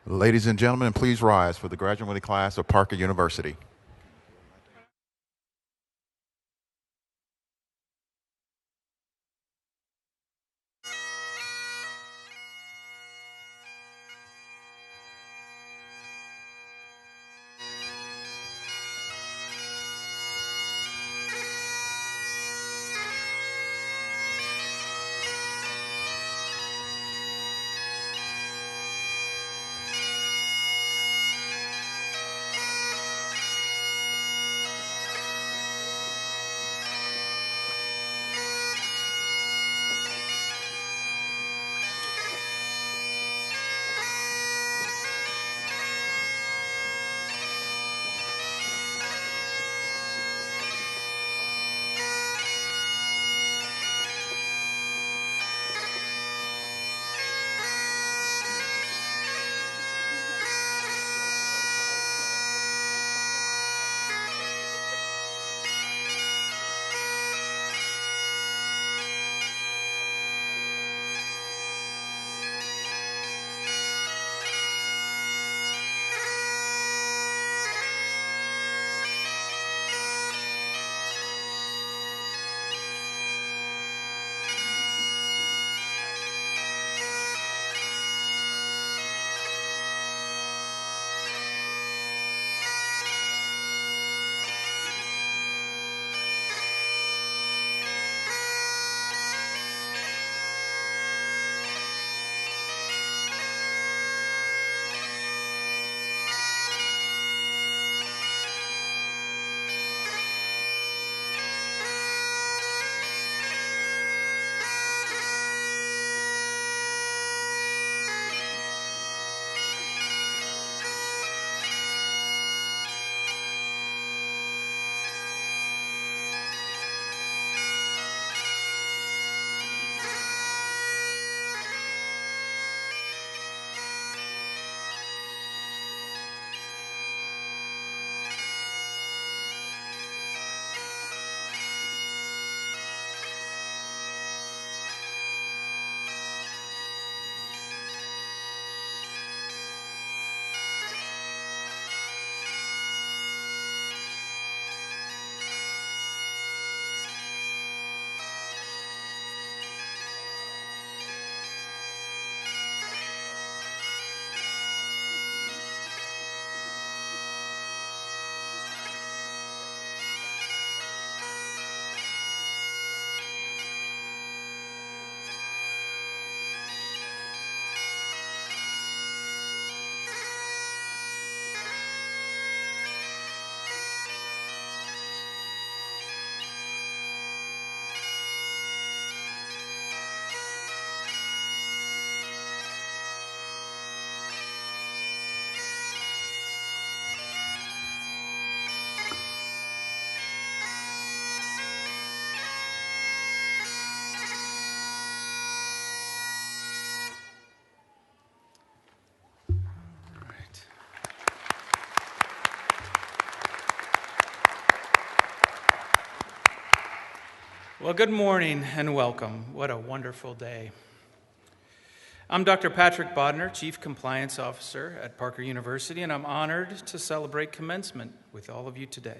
Ladies and gentlemen, please rise for the graduating class of Parker University. Well, good morning and welcome. What a wonderful day. I'm Dr. Patrick Bodner, Chief Compliance Officer at Parker University, and I'm honored to celebrate commencement with all of you today.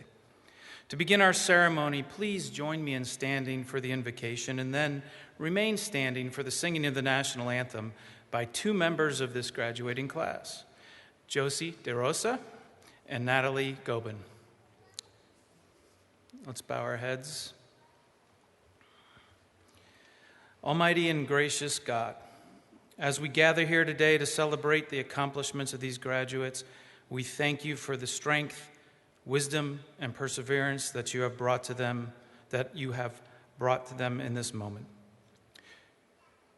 To begin our ceremony, please join me in standing for the invocation and then remain standing for the singing of the national anthem by two members of this graduating class, Josie DeRosa and Natalie Gobin. Let's bow our heads. Almighty and gracious God, as we gather here today to celebrate the accomplishments of these graduates, we thank you for the strength, wisdom, and perseverance that you have brought to them in this moment.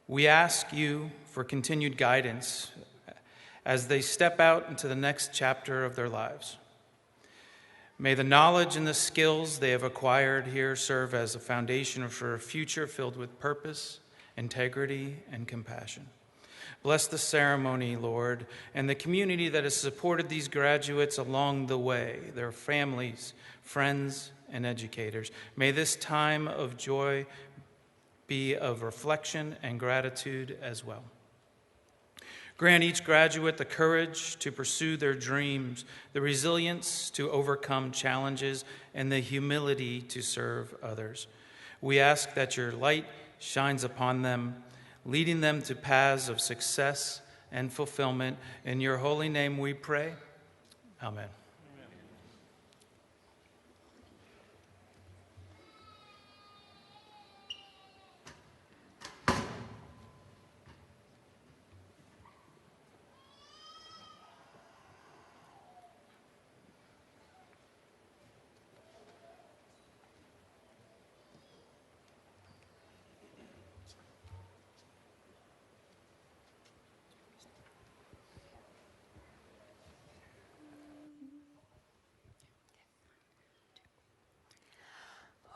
We ask you for continued guidance as they step out into the next chapter of their lives. May the knowledge and the skills they have acquired here serve as a foundation for a future filled with purpose, integrity, and compassion. Bless the ceremony, Lord, and the community that has supported these graduates along the way, their families, friends, and educators. May this time of joy be of reflection and gratitude as well. Grant each graduate the courage to pursue their dreams, the resilience to overcome challenges, and the humility to serve others. We ask that your light shines upon them, leading them to paths of success and fulfillment. In your holy name we pray. Amen.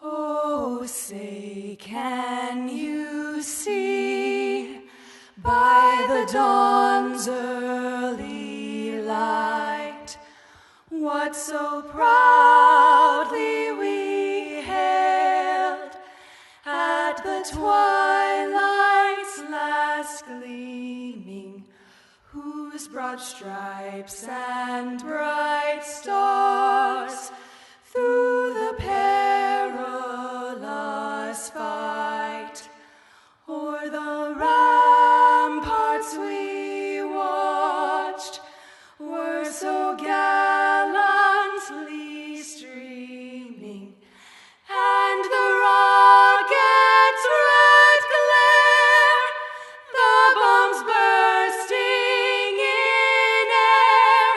Oh, say, can you see by the dawn's early light what so proudly we hailed at the twilight's last gleaming, whose broad stripes and bright stars through the perilous fight o'er the ramparts we watched were so gallantly streaming, and the rocket's red glare, the bombs bursting in air,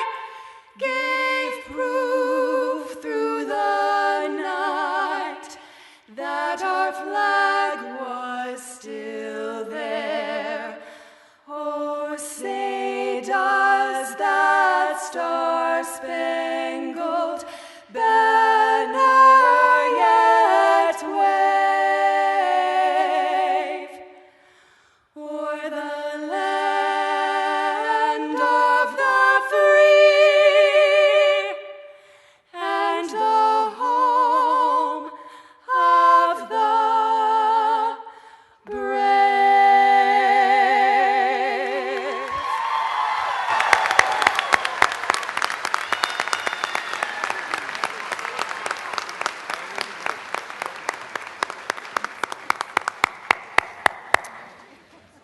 gave proof through the night that our flag was still there. Oh, say, does that star-spangled banner yet wave o'er the land of the free and the home of the brave?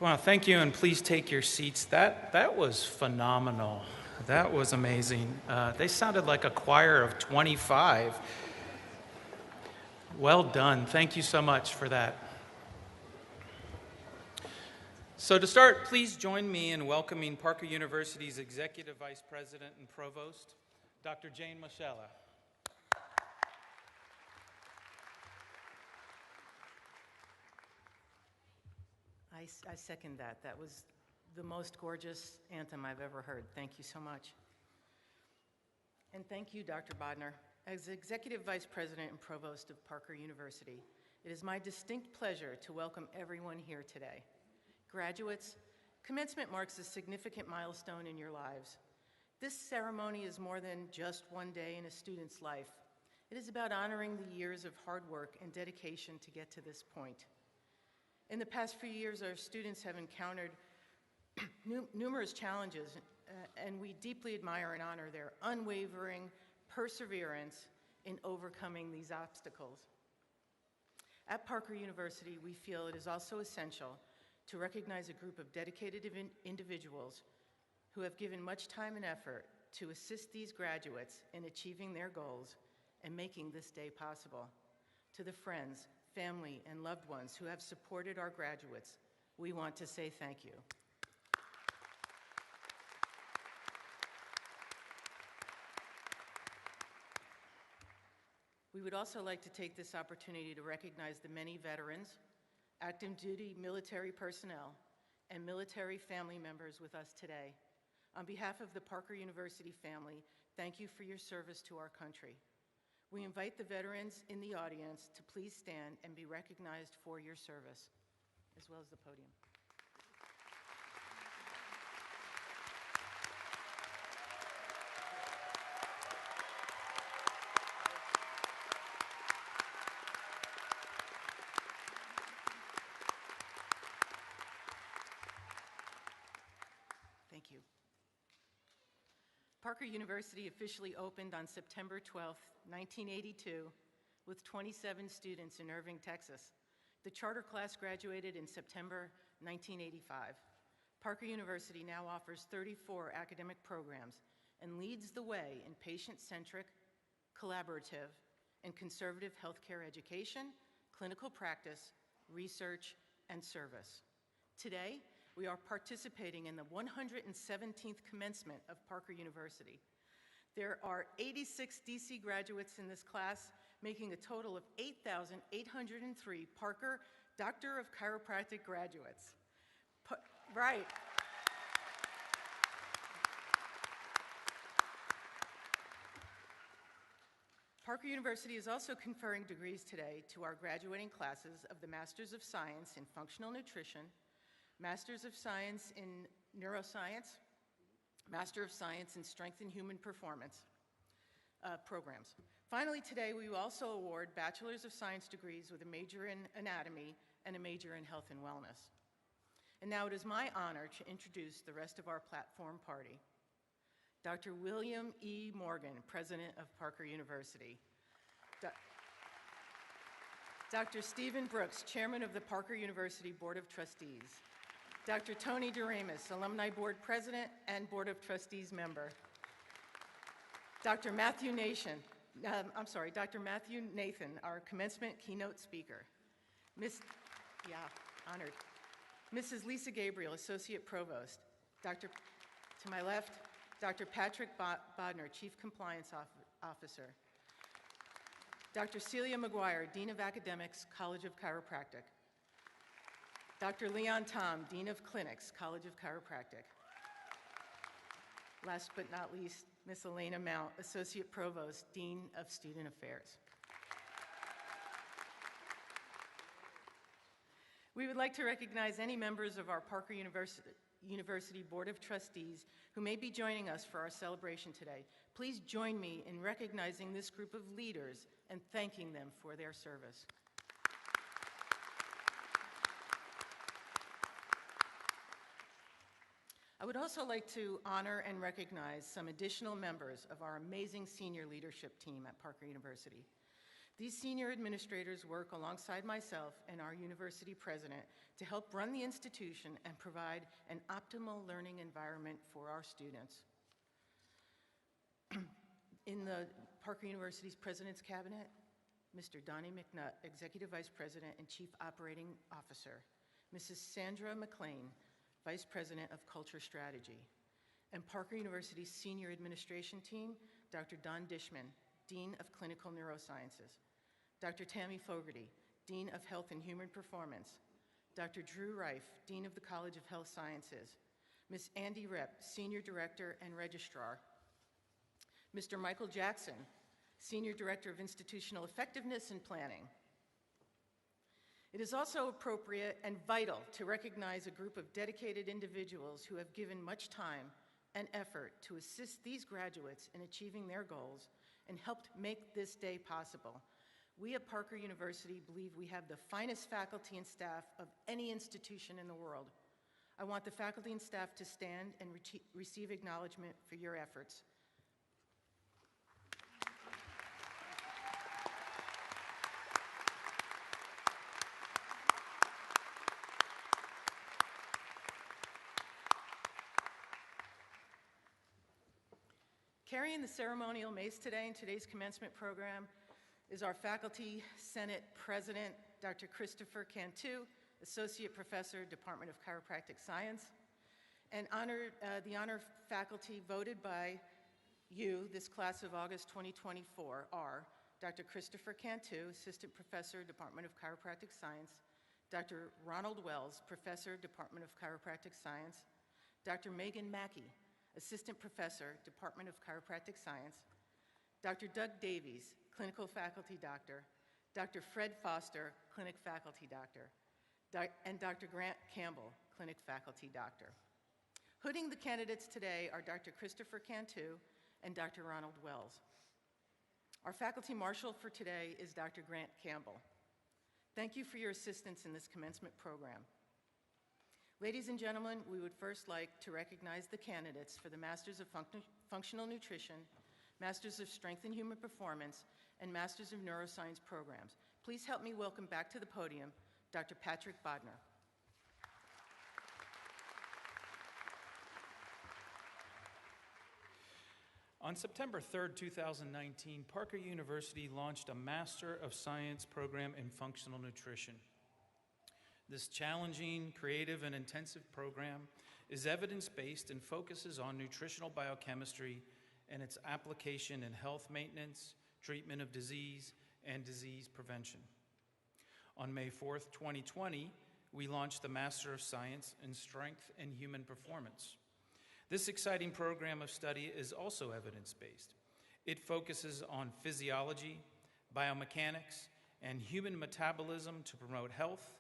Well, thank you, and please take your seats. That was phenomenal. That was amazing. They sounded like a choir of 25. Well done. Thank you so much for that. So to start, please join me in welcoming Parker University's Executive Vice President and Provost, Dr. Jane Moschella. I second that. That was the most gorgeous anthem I've ever heard. Thank you so much. And thank you, Dr. Bodner. As Executive Vice President and Provost of Parker University, it is my distinct pleasure to welcome everyone here today. Graduates, commencement marks a significant milestone in your lives. This ceremony is more than just one day in a student's life. It is about honoring the years of hard work and dedication to get to this point. In the past few years, our students have encountered numerous challenges, and we deeply admire and honor their unwavering perseverance in overcoming these obstacles. At Parker University, we feel it is also essential to recognize a group of dedicated individuals who have given much time and effort to assist these graduates in achieving their goals and making this day possible. To the friends, family, and loved ones who have supported our graduates, we want to say thank you. We would also like to take this opportunity to recognize the many veterans, active duty military personnel, and military family members with us today. On behalf of the Parker University family, thank you for your service to our country. We invite the veterans in the audience to please stand and be recognized for your service, as well as the podium. Thank you. Parker University officially opened on September 12, 1982, with 27 students in Irving, Texas. The charter class graduated in September 1985. Parker University now offers 34 academic programs and leads the way in patient-centric, collaborative, and conservative healthcare education, clinical practice, research, and service. Today, we are participating in the 117th commencement of Parker University. There are 86 DC graduates in this class, making a total of 8,803 Parker Doctor of Chiropractic graduates. Right. Parker University is also conferring degrees today to our graduating classes of the Masters of Science in Functional Nutrition, Masters of Science in Neuroscience, Master of Science in Strength and Human Performance programs. Finally, today we will also award Bachelors of Science degrees with a major in Anatomy and a major in Health and Wellness. And now it is my honor to introduce the rest of our platform party. Dr. William E. Morgan, President of Parker University. Dr. Stephen Brooks, Chairman of the Parker University Board of Trustees. Dr. Tony Doremus, Alumni Board President and Board of Trustees member. Dr. Matthew Nathan, our commencement keynote speaker. Honored. Mrs. Lisa Gabriel, Associate Provost. To my left, Dr. Patrick Bodner, Chief Compliance Officer. Dr. Celia McGuire, Dean of Academics, College of Chiropractic. Dr. Leon Tom, Dean of Clinics, College of Chiropractic. Last but not least, Ms. Elena Mount, Associate Provost, Dean of Student Affairs. We would like to recognize any members of our Parker University Board of Trustees who may be joining us for our celebration today. Please join me in recognizing this group of leaders and thanking them for their service. I would also like to honor and recognize some additional members of our amazing senior leadership team at Parker University. These senior administrators work alongside myself and our university president to help run the institution and provide an optimal learning environment for our students. In the Parker University's President's Cabinet, Mr. Donnie McNutt, Executive Vice President and Chief Operating Officer, Mrs. Sandra McLean, Vice President of Culture Strategy, and Parker University's Senior Administration Team, Dr. Don Dishman, Dean of Clinical Neurosciences, Dr. Tammy Fogarty, Dean of Health and Human Performance, Dr. Drew Reif, Dean of the College of Health Sciences, Ms. Andy Repp, Senior Director and Registrar, Mr. Michael Jackson, Senior Director of Institutional Effectiveness and Planning. It is also appropriate and vital to recognize a group of dedicated individuals who have given much time and effort to assist these graduates in achieving their goals and helped make this day possible. We at Parker University believe we have the finest faculty and staff of any institution in the world. I want the faculty and staff to stand and receive acknowledgement for your efforts. Carrying the ceremonial mace today in today's commencement program is our Faculty Senate President, Dr. Christopher Cantu, Associate Professor, Department of Chiropractic Science, and the honor faculty voted by you this class of August 2024 are Dr. Christopher Cantu, Assistant Professor, Department of Chiropractic Science, Dr. Ronald Wells, Professor, Department of Chiropractic Science, Dr. Megan Mackey, Assistant Professor, Department of Chiropractic Science, Dr. Doug Davies, Clinical Faculty Doctor, Dr. Fred Foster, Clinic Faculty Doctor, and Dr. Grant Campbell, Clinic Faculty Doctor. Hooding the candidates today are Dr. Christopher Cantu and Dr. Ronald Wells. Our Faculty Marshal for today is Dr. Grant Campbell. Thank you for your assistance in this commencement program. Ladies and gentlemen, we would first like to recognize the candidates for the Masters of Functional Nutrition, Masters of Strength and Human Performance, and Masters of Neuroscience programs. Please help me welcome back to the podium Dr. Patrick Bodner. On September 3rd, 2019, Parker University launched a Master of Science program in Functional Nutrition. This challenging, creative, and intensive program is evidence-based and focuses on nutritional biochemistry and its application in health maintenance, treatment of disease, and disease prevention. On May 4th, 2020, we launched the Master of Science in Strength and Human Performance. This exciting program of study is also evidence-based. It focuses on physiology, biomechanics, and human metabolism to promote health,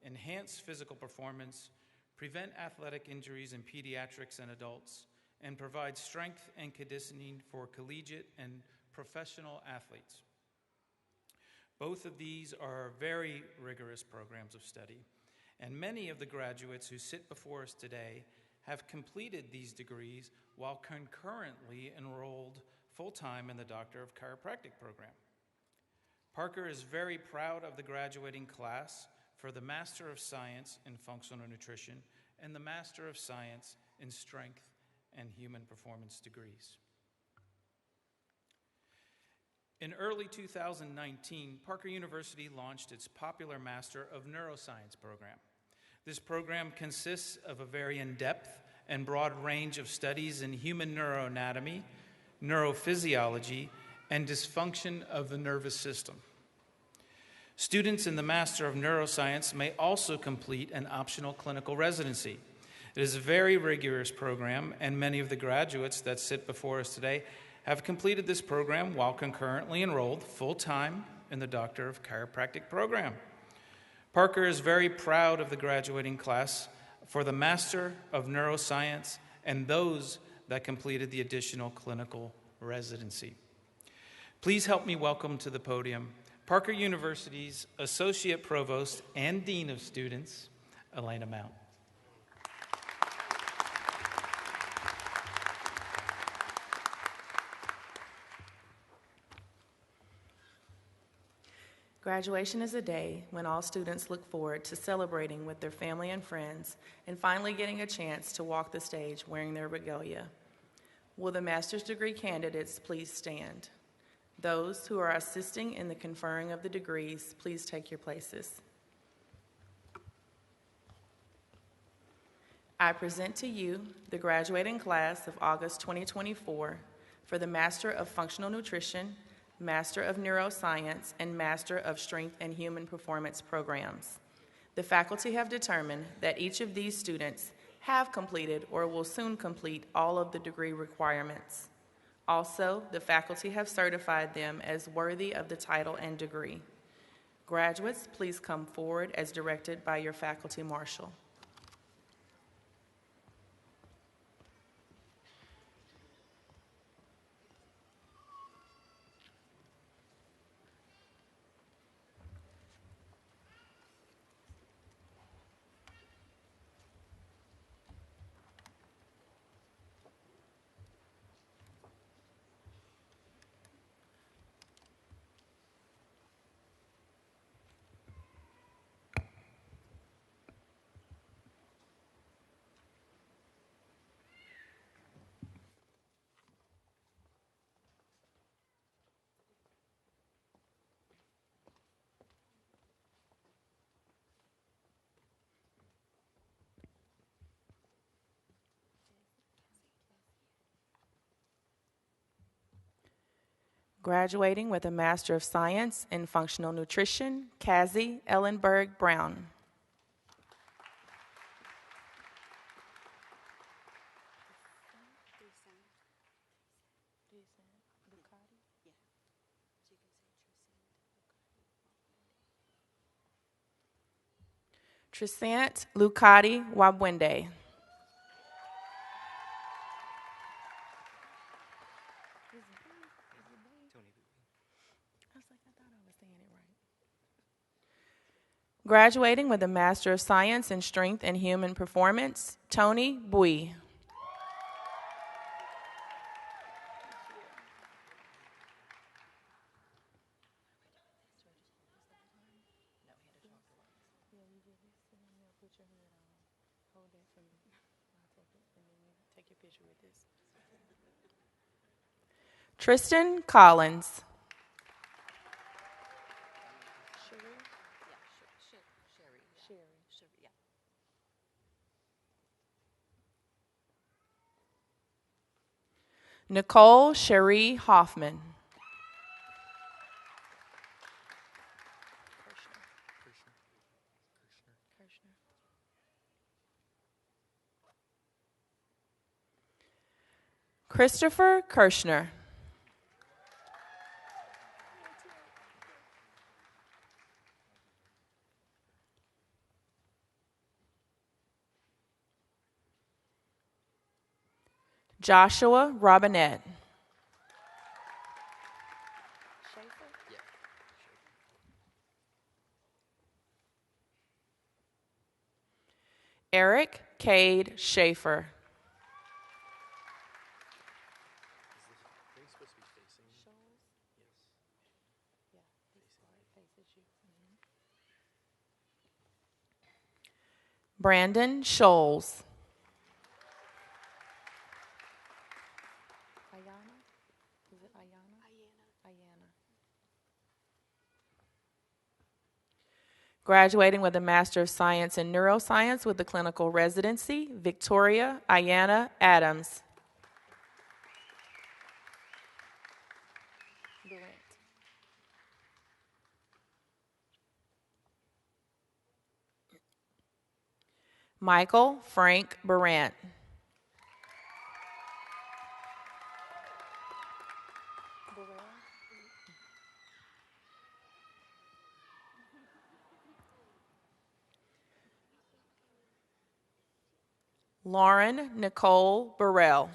enhance physical performance, prevent athletic injuries in pediatrics and adults, and provide strength and conditioning for collegiate and professional athletes. Both of these are very rigorous programs of study, and many of the graduates who sit before us today have completed these degrees while concurrently enrolled full-time in the Doctor of Chiropractic program. Parker is very proud of the graduating class for the Master of Science in Functional Nutrition and the Master of Science in Strength and Human Performance degrees. In early 2019, Parker University launched its popular Master of Neuroscience program. This program consists of a very in-depth and broad range of studies in human neuroanatomy, neurophysiology, and dysfunction of the nervous system. Students in the Master of Neuroscience may also complete an optional clinical residency. It is a very rigorous program, and many of the graduates that sit before us today have completed this program while concurrently enrolled full-time in the Doctor of Chiropractic program. Parker is very proud of the graduating class for the Master of Neuroscience and those that completed the additional clinical residency. Please help me welcome to the podium Parker University's Associate Provost and Dean of Students, Elena Mount. Graduation is a day when all students look forward to celebrating with their family and friends and finally getting a chance to walk the stage wearing their regalia. Will the master's degree candidates please stand? Those who are assisting in the conferring of the degrees, please take your places. I present to you the graduating class of August 2024 for the Master of Functional Nutrition, Master of Neuroscience, and Master of Strength and Human Performance programs. The faculty have determined that each of these students have completed or will soon complete all of the degree requirements. Also, the faculty have certified them as worthy of the title and degree. Graduates, please come forward as directed by your faculty marshal. Graduating with a Master of Science in Functional Nutrition, Kazi Ellenberg Brown. Trisant Lucati Wabwende. Graduating with a Master of Science in Strength and Human Performance, Tony Bui. Tristan Collins. Nicole Cherie Hoffman. Christopher Kirschner. Joshua Robinette. Eric Cade Schaefer. Brandon Scholes. Graduating with a Master of Science in Neuroscience with the clinical residency, Victoria Ayana Adams. Michael Frank Barant. Lauren Nicole Burrell.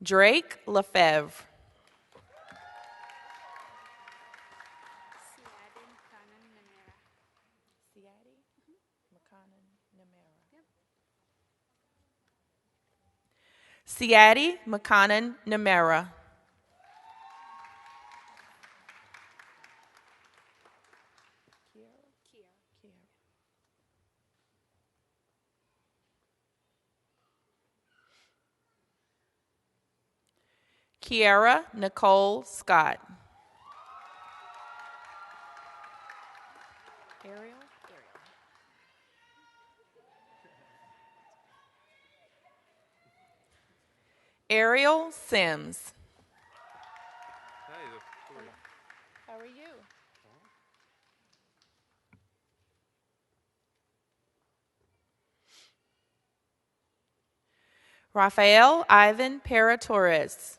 Drake Lefebvre. Siadi McConnon Namera. Kiara Nicole Scott. Ariel Sims. How are you? Rafael Ivan Para Torres.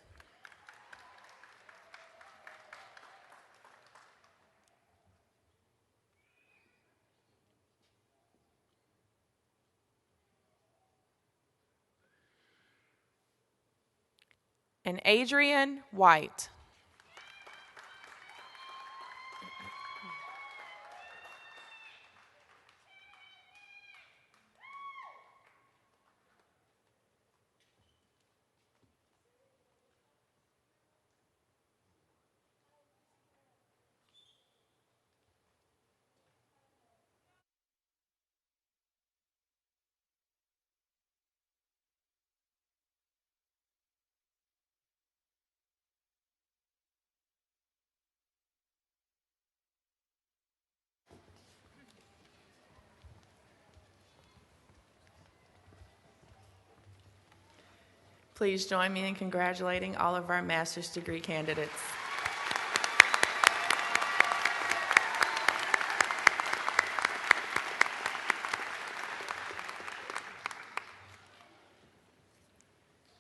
And Adrian White. Please join me in congratulating all of our master's degree candidates.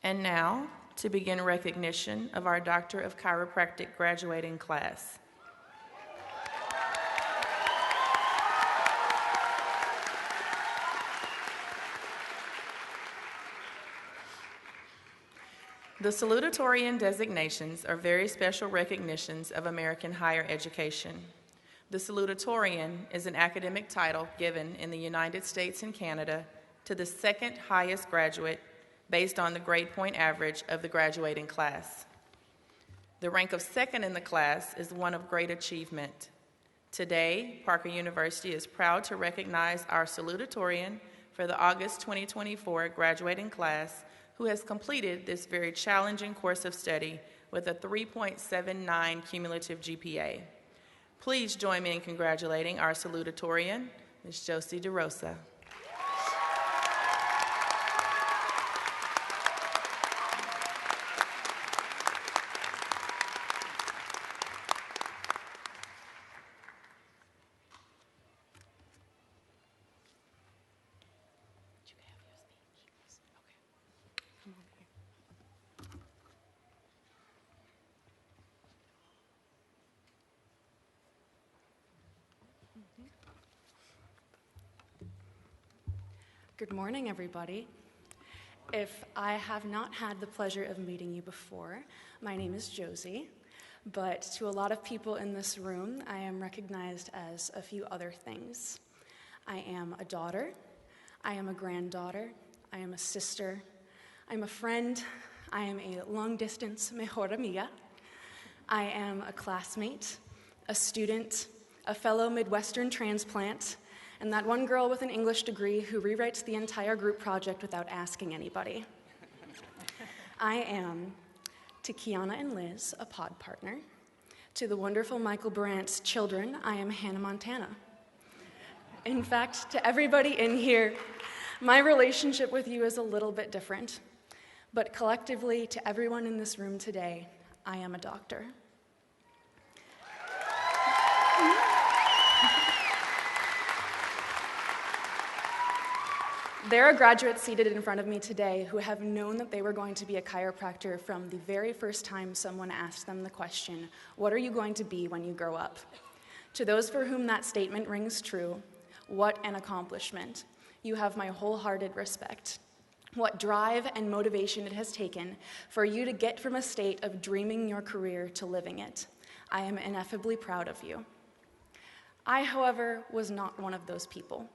And now, to begin recognition of our Doctor of Chiropractic graduating class. The Salutatorian designations are very special recognitions of American higher education. The Salutatorian is an academic title given in the United States and Canada to the second highest graduate based on the grade point average of the graduating class. The rank of second in the class is one of great achievement. Today, Parker University is proud to recognize our Salutatorian for the August 2024 graduating class who has completed this very challenging course of study with a 3.79 cumulative GPA. Please join me in congratulating our Salutatorian, Ms. Josie DeRosa. Good morning, everybody. If I have not had the pleasure of meeting you before, my name is Josie, but to a lot of people in this room, I am recognized as a few other things. I am a daughter, I am a granddaughter, I am a sister, I'm a friend, I am a long-distance mejor amiga, I am a classmate, a student, a fellow Midwestern transplant, and that one girl with an English degree who rewrites the entire group project without asking anybody. I am, to Kiana and Liz, a pod partner. To the wonderful Michael Brandt's children, I am Hannah Montana. In fact, to everybody in here, my relationship with you is a little bit different. But collectively, to everyone in this room today, I am a doctor. There are graduates seated in front of me today who have known that they were going to be a chiropractor from the very first time someone asked them the question, "What are you going to be when you grow up?" To those for whom that statement rings true, what an accomplishment. You have my wholehearted respect. What drive and motivation it has taken for you to get from a state of dreaming your career to living it. I am ineffably proud of you. I, however, was not one of those people.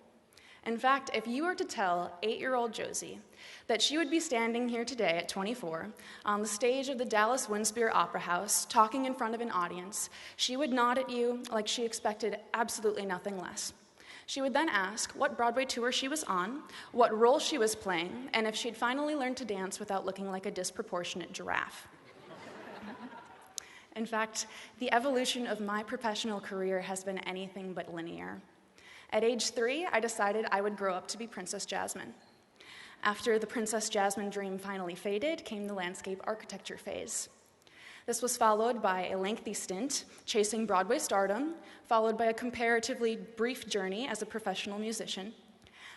In fact, if you were to tell 8-year-old Josie that she would be standing here today at 24 on the stage of the Dallas Winspear Opera House talking in front of an audience, she would nod at you like she expected absolutely nothing less. She would then ask what Broadway tour she was on, what role she was playing, and if she'd finally learned to dance without looking like a disproportionate giraffe. In fact, the evolution of my professional career has been anything but linear. At age 3, I decided I would grow up to be Princess Jasmine. After the Princess Jasmine dream finally faded, came the landscape architecture phase. This was followed by a lengthy stint chasing Broadway stardom, followed by a comparatively brief journey as a professional musician.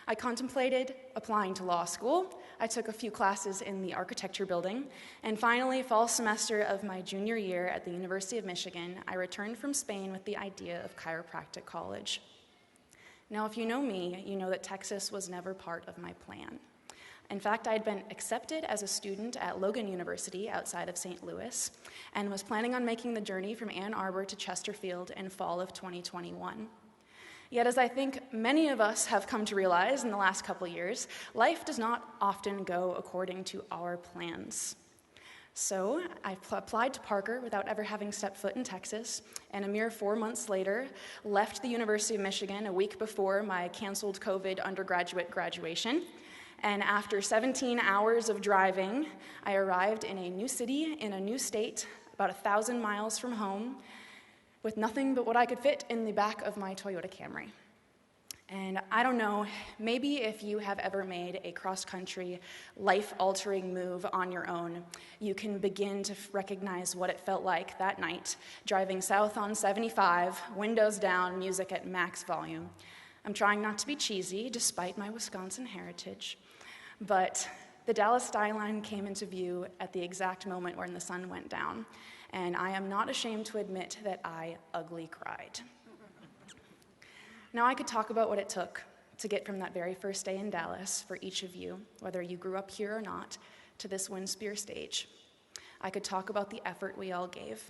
I contemplated applying to law school. I took a few classes in the architecture building, and finally, fall semester of my junior year at the University of Michigan, I returned from Spain with the idea of chiropractic college. Now, if you know me, you know that Texas was never part of my plan. In fact, I had been accepted as a student at Logan University outside of St. Louis and was planning on making the journey from Ann Arbor to Chesterfield in fall of 2021. Yet, as I think many of us have come to realize in the last couple years, life does not often go according to our plans. So I applied to Parker without ever having stepped foot in Texas, and a mere 4 months later, left the University of Michigan a week before my canceled COVID undergraduate graduation. And after 17 hours of driving, I arrived in a new city, in a new state, about 1,000 miles from home, with nothing but what I could fit in the back of my Toyota Camry. And I don't know, maybe if you have ever made a cross-country, life-altering move on your own, you can begin to recognize what it felt like that night, driving south on 75, windows down, music at max volume. I'm trying not to be cheesy, despite my Wisconsin heritage, but the Dallas skyline came into view at the exact moment when the sun went down, and I am not ashamed to admit that I ugly cried. Now, I could talk about what it took to get from that very first day in Dallas for each of you, whether you grew up here or not, to this Windspear stage. I could talk about the effort we all gave.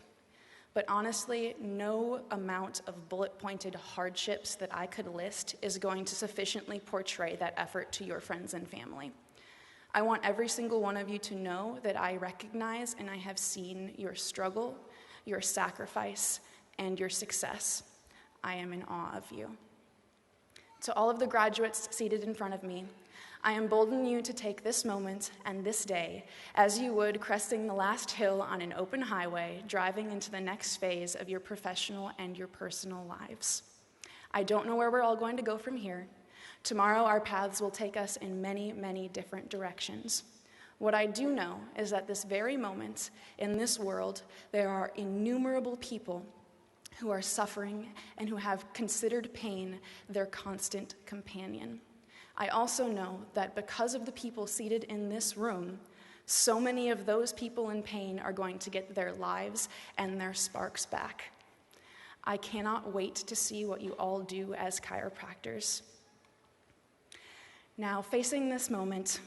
But honestly, no amount of bullet-pointed hardships that I could list is going to sufficiently portray that effort to your friends and family. I want every single one of you to know that I recognize and I have seen your struggle, your sacrifice, and your success. I am in awe of you. To all of the graduates seated in front of me, I embolden you to take this moment and this day as you would cresting the last hill on an open highway, driving into the next phase of your professional and your personal lives. I don't know where we're all going to go from here. Tomorrow, our paths will take us in many, many different directions. What I do know is that this very moment in this world, there are innumerable people who are suffering and who have considered pain their constant companion. I also know that because of the people seated in this room, so many of those people in pain are going to get their lives and their sparks back. I cannot wait to see what you all do as chiropractors. Now, facing this moment,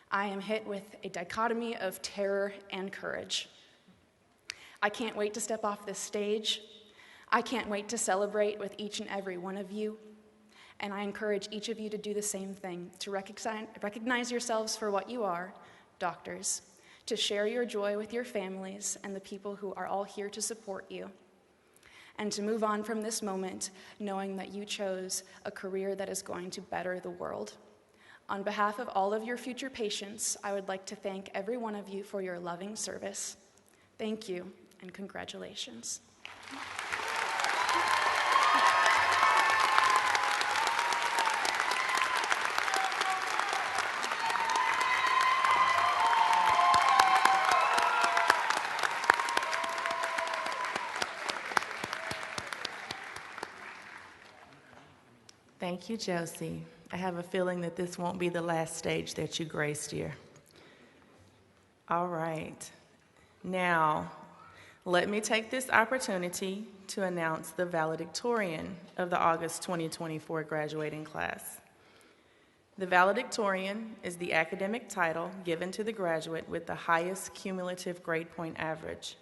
I am hit with a dichotomy of terror and courage. I can't wait to step off this stage. I can't wait to celebrate with each and every one of you. And I encourage each of you to do the same thing, to recognize yourselves for what you are, doctors, to share your joy with your families and the people who are all here to support you, and to move on from this moment knowing that you chose a career that is going to better the world. On behalf of all of your future patients, I would like to thank every one of you for your loving service. Thank you, and congratulations. Thank you, Josie. I have a feeling that this won't be the last stage that you grace, dear. All right. Now, let me take this opportunity to announce the Valedictorian of the August 2024 graduating class. The Valedictorian is the academic title given to the graduate with the highest cumulative grade point average.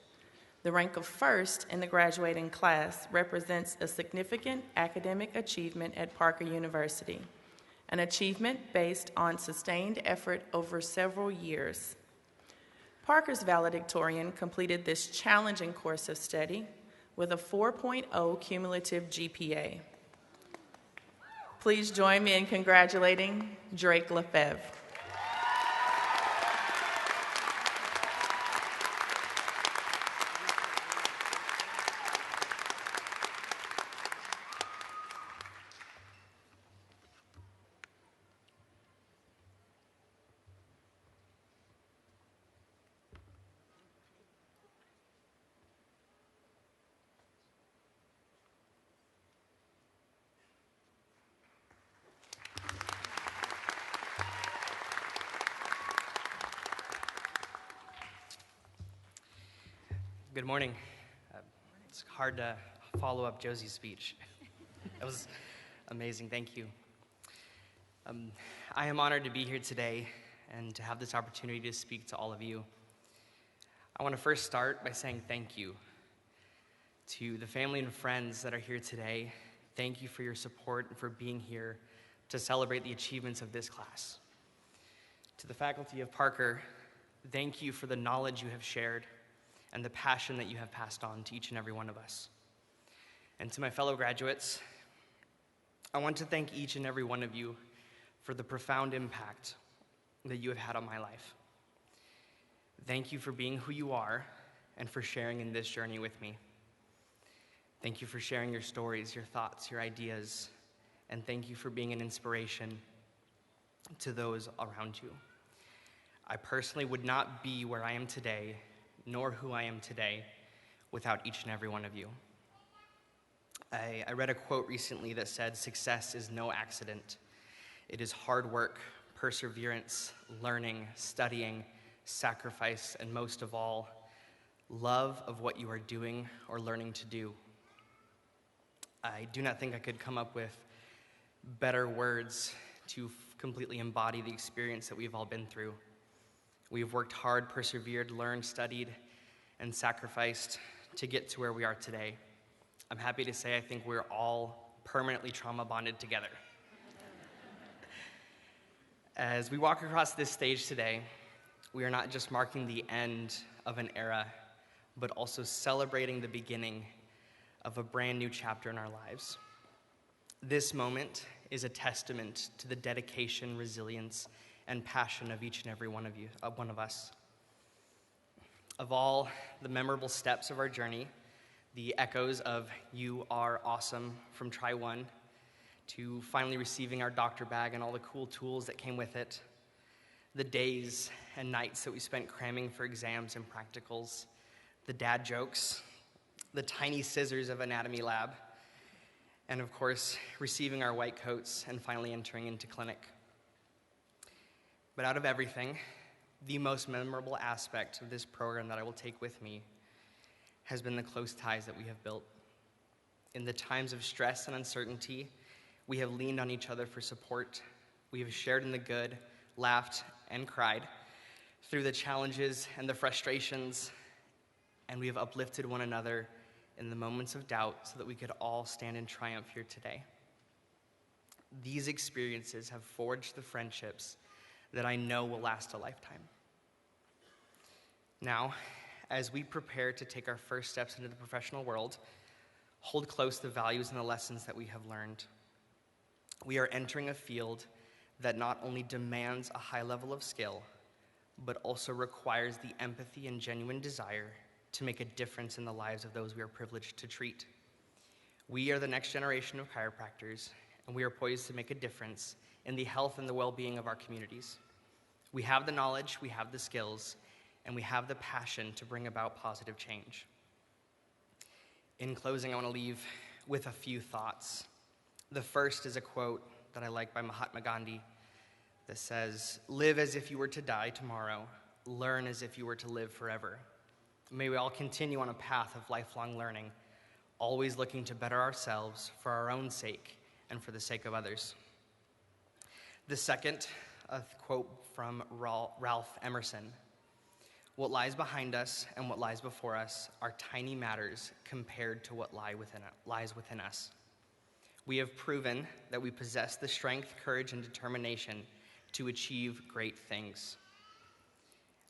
The rank of first in the graduating class represents a significant academic achievement at Parker University, an achievement based on sustained effort over several years. Parker's valedictorian completed this challenging course of study with a 4.0 cumulative GPA. Please join me in congratulating Drake Lefebvre. Good morning. It's hard to follow up Josie's speech. That was amazing. Thank you. I am honored to be here today and to have this opportunity to speak to all of you. I want to first start by saying thank you to the family and friends that are here today. Thank you for your support and for being here to celebrate the achievements of this class. To the faculty of Parker, thank you for the knowledge you have shared and the passion that you have passed on to each and every one of us. And to my fellow graduates, I want to thank each and every one of you for the profound impact that you have had on my life. Thank you for being who you are and for sharing in this journey with me. Thank you for sharing your stories, your thoughts, your ideas, and thank you for being an inspiration to those around you. I personally would not be where I am today, nor who I am today, without each and every one of you. I read a quote recently that said, "Success is no accident. It is hard work, perseverance, learning, studying, sacrifice, and most of all, love of what you are doing or learning to do." I do not think I could come up with better words to completely embody the experience that we've all been through. We've worked hard, persevered, learned, studied, and sacrificed to get to where we are today. I'm happy to say I think we're all permanently trauma bonded together. As we walk across this stage today, we are not just marking the end of an era, but also celebrating the beginning of a brand new chapter in our lives. This moment is a testament to the dedication, resilience, and passion of each and every one of us. Of all the memorable steps of our journey, the echoes of "You are awesome" from Try One, to finally receiving our doctor bag and all the cool tools that came with it, the days and nights that we spent cramming for exams and practicals, the dad jokes, the tiny scissors of anatomy lab, and of course, receiving our white coats and finally entering into clinic. But out of everything, the most memorable aspect of this program that I will take with me has been the close ties that we have built. In the times of stress and uncertainty, we have leaned on each other for support. We have shared in the good, laughed, and cried through the challenges and the frustrations, and we have uplifted one another in the moments of doubt so that we could all stand in triumph here today. These experiences have forged the friendships that I know will last a lifetime. Now, as we prepare to take our first steps into the professional world, hold close the values and the lessons that we have learned. We are entering a field that not only demands a high level of skill, but also requires the empathy and genuine desire to make a difference in the lives of those we are privileged to treat. We are the next generation of chiropractors, and we are poised to make a difference in the health and the well-being of our communities. We have the knowledge, we have the skills, and we have the passion to bring about positive change. In closing, I want to leave with a few thoughts. The first is a quote that I like by Mahatma Gandhi that says, "Live as if you were to die tomorrow, learn as if you were to live forever." May we all continue on a path of lifelong learning, always looking to better ourselves for our own sake and for the sake of others. The second, a quote from Ralph Emerson. "What lies behind us and what lies before us are tiny matters compared to what lies within us. We have proven that we possess the strength, courage, and determination to achieve great things."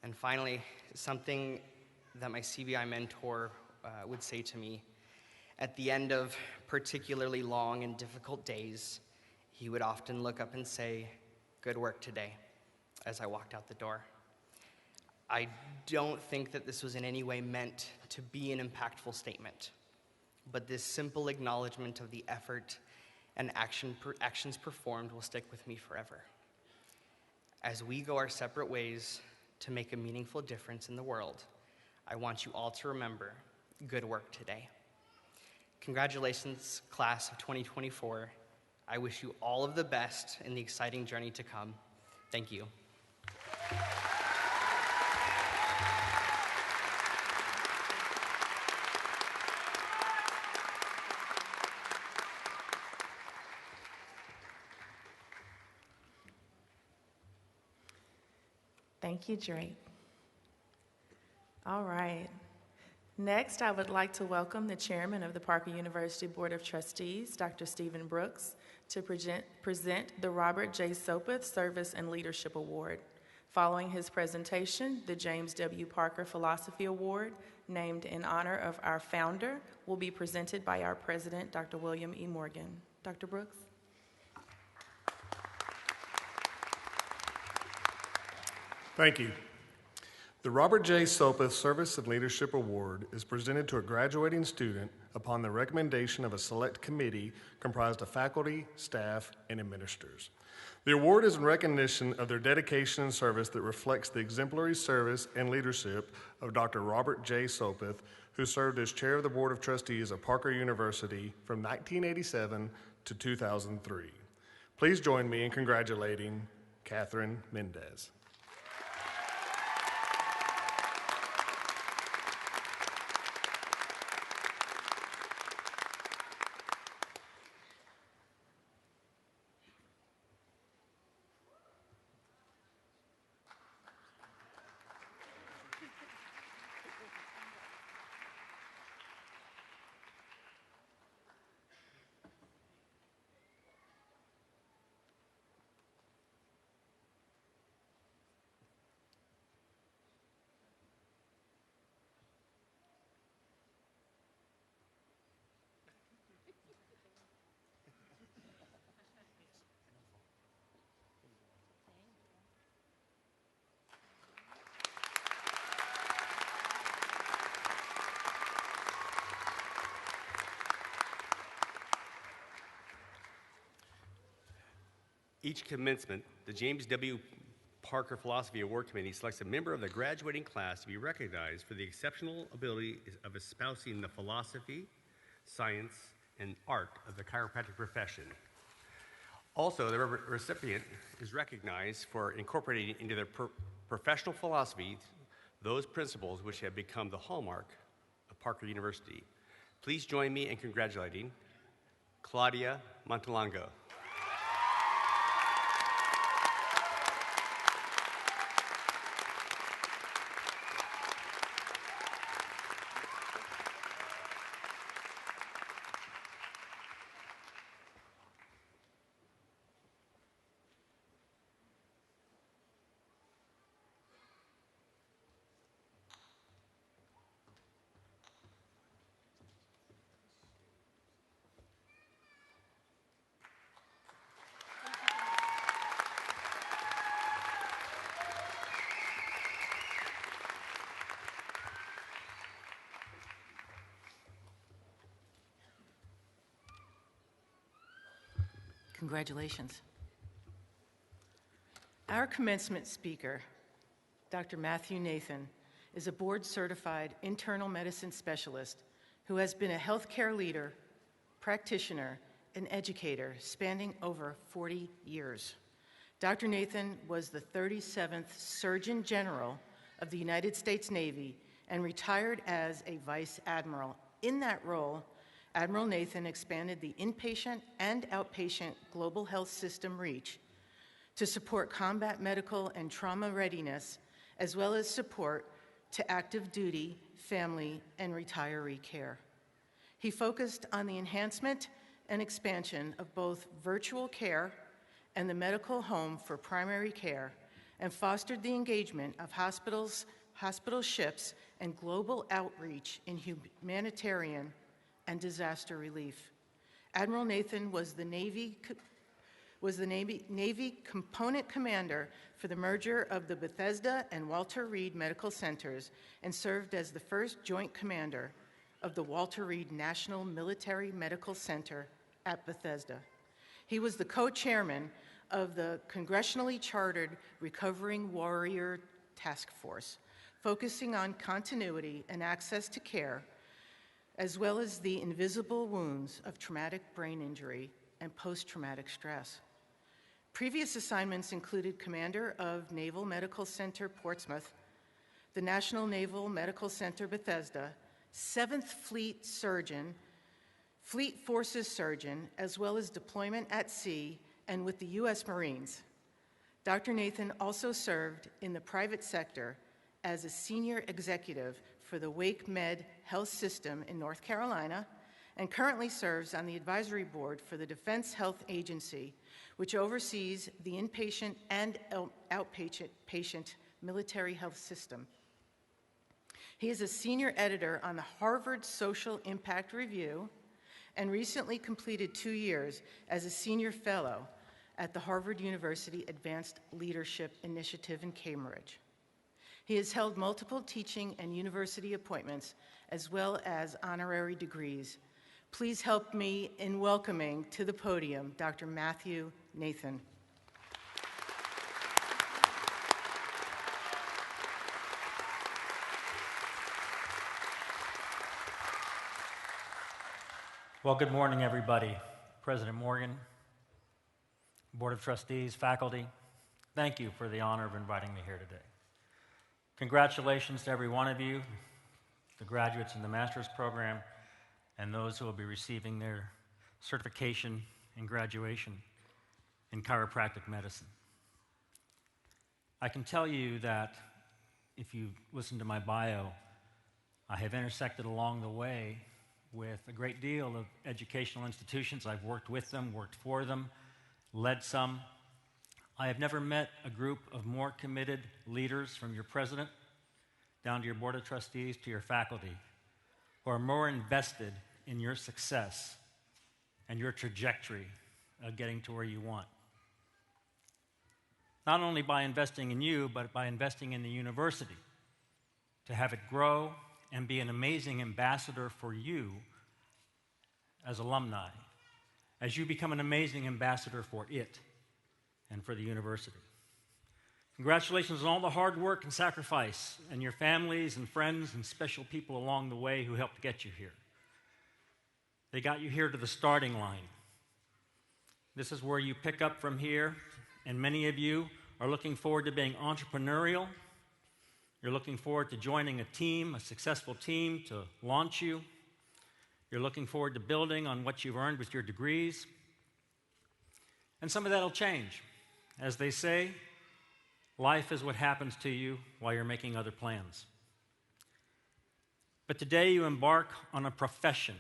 And finally, something that my CBI mentor would say to me, at the end of particularly long and difficult days, he would often look up and say, "Good work today," as I walked out the door. I don't think that this was in any way meant to be an impactful statement, but this simple acknowledgement of the effort and actions performed will stick with me forever. As we go our separate ways to make a meaningful difference in the world, I want you all to remember, good work today. Congratulations, class of 2024. I wish you all of the best in the exciting journey to come. Thank you. Thank you, Drake. All right. Next, I would like to welcome the chairman of the Parker University Board of Trustees, Dr. Stephen Brooks, to present the Robert J. Sopeth Service and Leadership Award. Following his presentation, the James W. Parker Philosophy Award, named in honor of our founder, will be presented by our president, Dr. William E. Morgan. Dr. Brooks? Thank you. The Robert J. Sopeth Service and Leadership Award is presented to a graduating student upon the recommendation of a select committee comprised of faculty, staff, and administrators. The award is in recognition of their dedication and service that reflects the exemplary service and leadership of Dr. Robert J. Sopeth, who served as chair of the Board of Trustees of Parker University from 1987 to 2003. Please join me in congratulating Catherine Mendez. Each commencement, the James W. Parker Philosophy Award Committee selects a member of the graduating class to be recognized for the exceptional ability of espousing the philosophy, science, and art of the chiropractic profession. Also, the recipient is recognized for incorporating into their professional philosophy those principles which have become the hallmark of Parker University. Please join me in congratulating Claudia Montalongo. Congratulations. Our commencement speaker, Dr. Matthew Nathan, is a board-certified internal medicine specialist who has been a healthcare leader, practitioner, and educator spanning over 40 years. Dr. Nathan was the 37th Surgeon General of the United States Navy and retired as a Vice Admiral. In that role, Admiral Nathan expanded the inpatient and outpatient global health system reach to support combat medical and trauma readiness, as well as support to active duty, family, and retiree care. He focused on the enhancement and expansion of both virtual care and the medical home for primary care, and fostered the engagement of hospitals, hospital ships, and global outreach in humanitarian and disaster relief. Admiral Nathan was the Navy component commander for the merger of the Bethesda and Walter Reed Medical Centers and served as the first joint commander of the Walter Reed National Military Medical Center at Bethesda. He was the co-chairman of the congressionally chartered Recovering Warrior Task Force, focusing on continuity and access to care, as well as the invisible wounds of traumatic brain injury and post-traumatic stress. Previous assignments included commander of Naval Medical Center Portsmouth, the National Naval Medical Center Bethesda, 7th Fleet Surgeon, Fleet Forces Surgeon, as well as deployment at sea and with the U.S. Marines. Dr. Nathan also served in the private sector as a senior executive for the Wake Med Health System in North Carolina, and currently serves on the advisory board for the Defense Health Agency, which oversees the inpatient and outpatient military health system. He is a senior editor on the Harvard Social Impact Review and recently completed 2 years as a senior fellow at the Harvard University Advanced Leadership Initiative in Cambridge. He has held multiple teaching and university appointments, as well as honorary degrees. Please help me in welcoming to the podium Dr. Matthew Nathan. Well, good morning, everybody. President Morgan, Board of Trustees, faculty, thank you for the honor of inviting me here today. Congratulations to every one of you, the graduates in the master's program, and those who will be receiving their certification and graduation in chiropractic medicine. I can tell you that if you listen to my bio, I have intersected along the way with a great deal of educational institutions. I've worked with them, worked for them, led some. I have never met a group of more committed leaders, from your president down to your board of trustees to your faculty, who are more invested in your success and your trajectory of getting to where you want. Not only by investing in you, but by investing in the university to have it grow and be an amazing ambassador for you as alumni, as you become an amazing ambassador for it and for the university. Congratulations on all the hard work and sacrifice, and your families and friends and special people along the way who helped get you here. They got you here to the starting line. This is where you pick up from here, and many of you are looking forward to being entrepreneurial. You're looking forward to joining a team, a successful team, to launch you. You're looking forward to building on what you've earned with your degrees. And some of that will change. As they say, life is what happens to you while you're making other plans. But today you embark on a profession.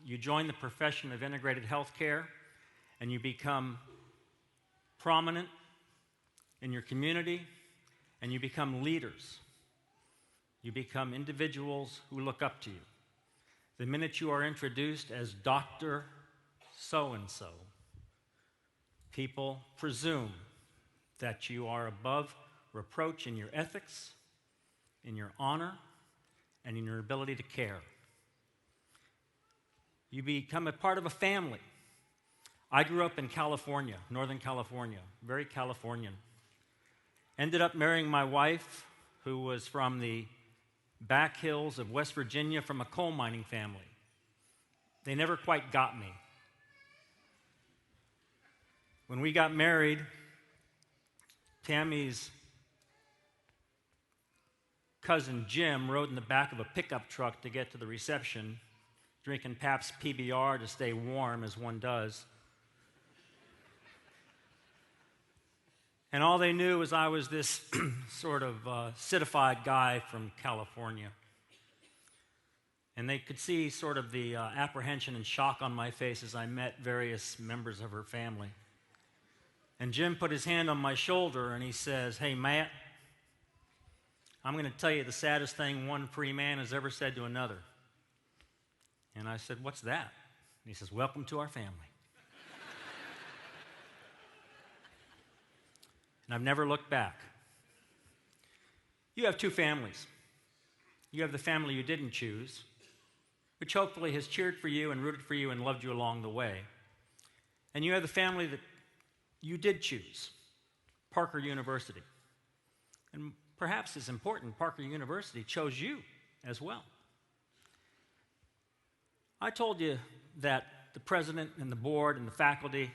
You join the profession of integrated healthcare, and you become prominent in your community, and you become leaders. You become individuals who look up to you. The minute you are introduced as Dr. So-and-so, people presume that you are above reproach in your ethics, in your honor, and in your ability to care. You become a part of a family. I grew up in California, Northern California, very Californian. Ended up marrying my wife, who was from the back hills of West Virginia, from a coal mining family. They never quite got me. When we got married, Tammy's cousin Jim rode in the back of a pickup truck to get to the reception, drinking Pabst PBR to stay warm, as one does. And all they knew was I was this sort of citified guy from California. And they could see sort of the apprehension and shock on my face as I met various members of her family. And Jim put his hand on my shoulder and he says, "Hey, Matt, I'm going to tell you the saddest thing one free man has ever said to another." And I said, "What's that?" And he says, "Welcome to our family." And I've never looked back. You have two families. You have the family you didn't choose, which hopefully has cheered for you and rooted for you and loved you along the way. And you have the family that you did choose, Parker University. And perhaps as important, Parker University chose you as well. I told you that the president and the board and the faculty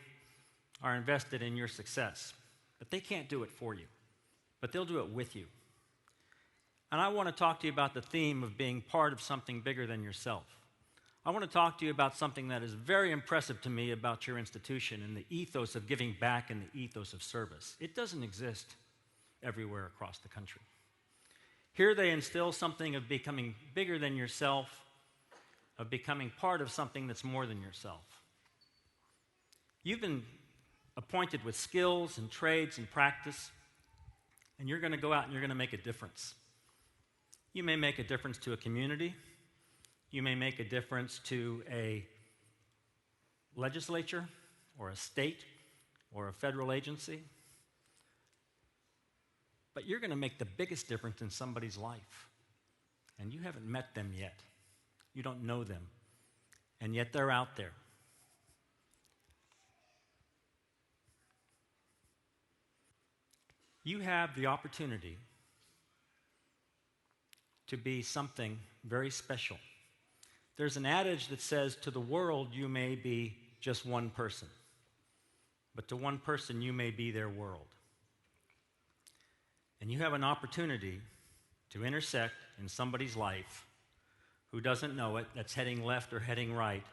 are invested in your success. But they can't do it for you, but they'll do it with you. And I want to talk to you about the theme of being part of something bigger than yourself. I want to talk to you about something that is very impressive to me about your institution and the ethos of giving back and the ethos of service. It doesn't exist everywhere across the country. Here they instill something of becoming bigger than yourself, of becoming part of something that's more than yourself. You've been appointed with skills and trades and practice, and you're going to go out and you're going to make a difference. You may make a difference to a community. You may make a difference to a legislature or a state or a federal agency. but you're going to make the biggest difference in somebody's life. And you haven't met them yet. You don't know them. And yet they're out there. You have the opportunity to be something very special. There's an adage that says, to the world you may be just one person, but to one person you may be their world. And you have an opportunity to intersect in somebody's life who doesn't know it, that's heading left or heading right,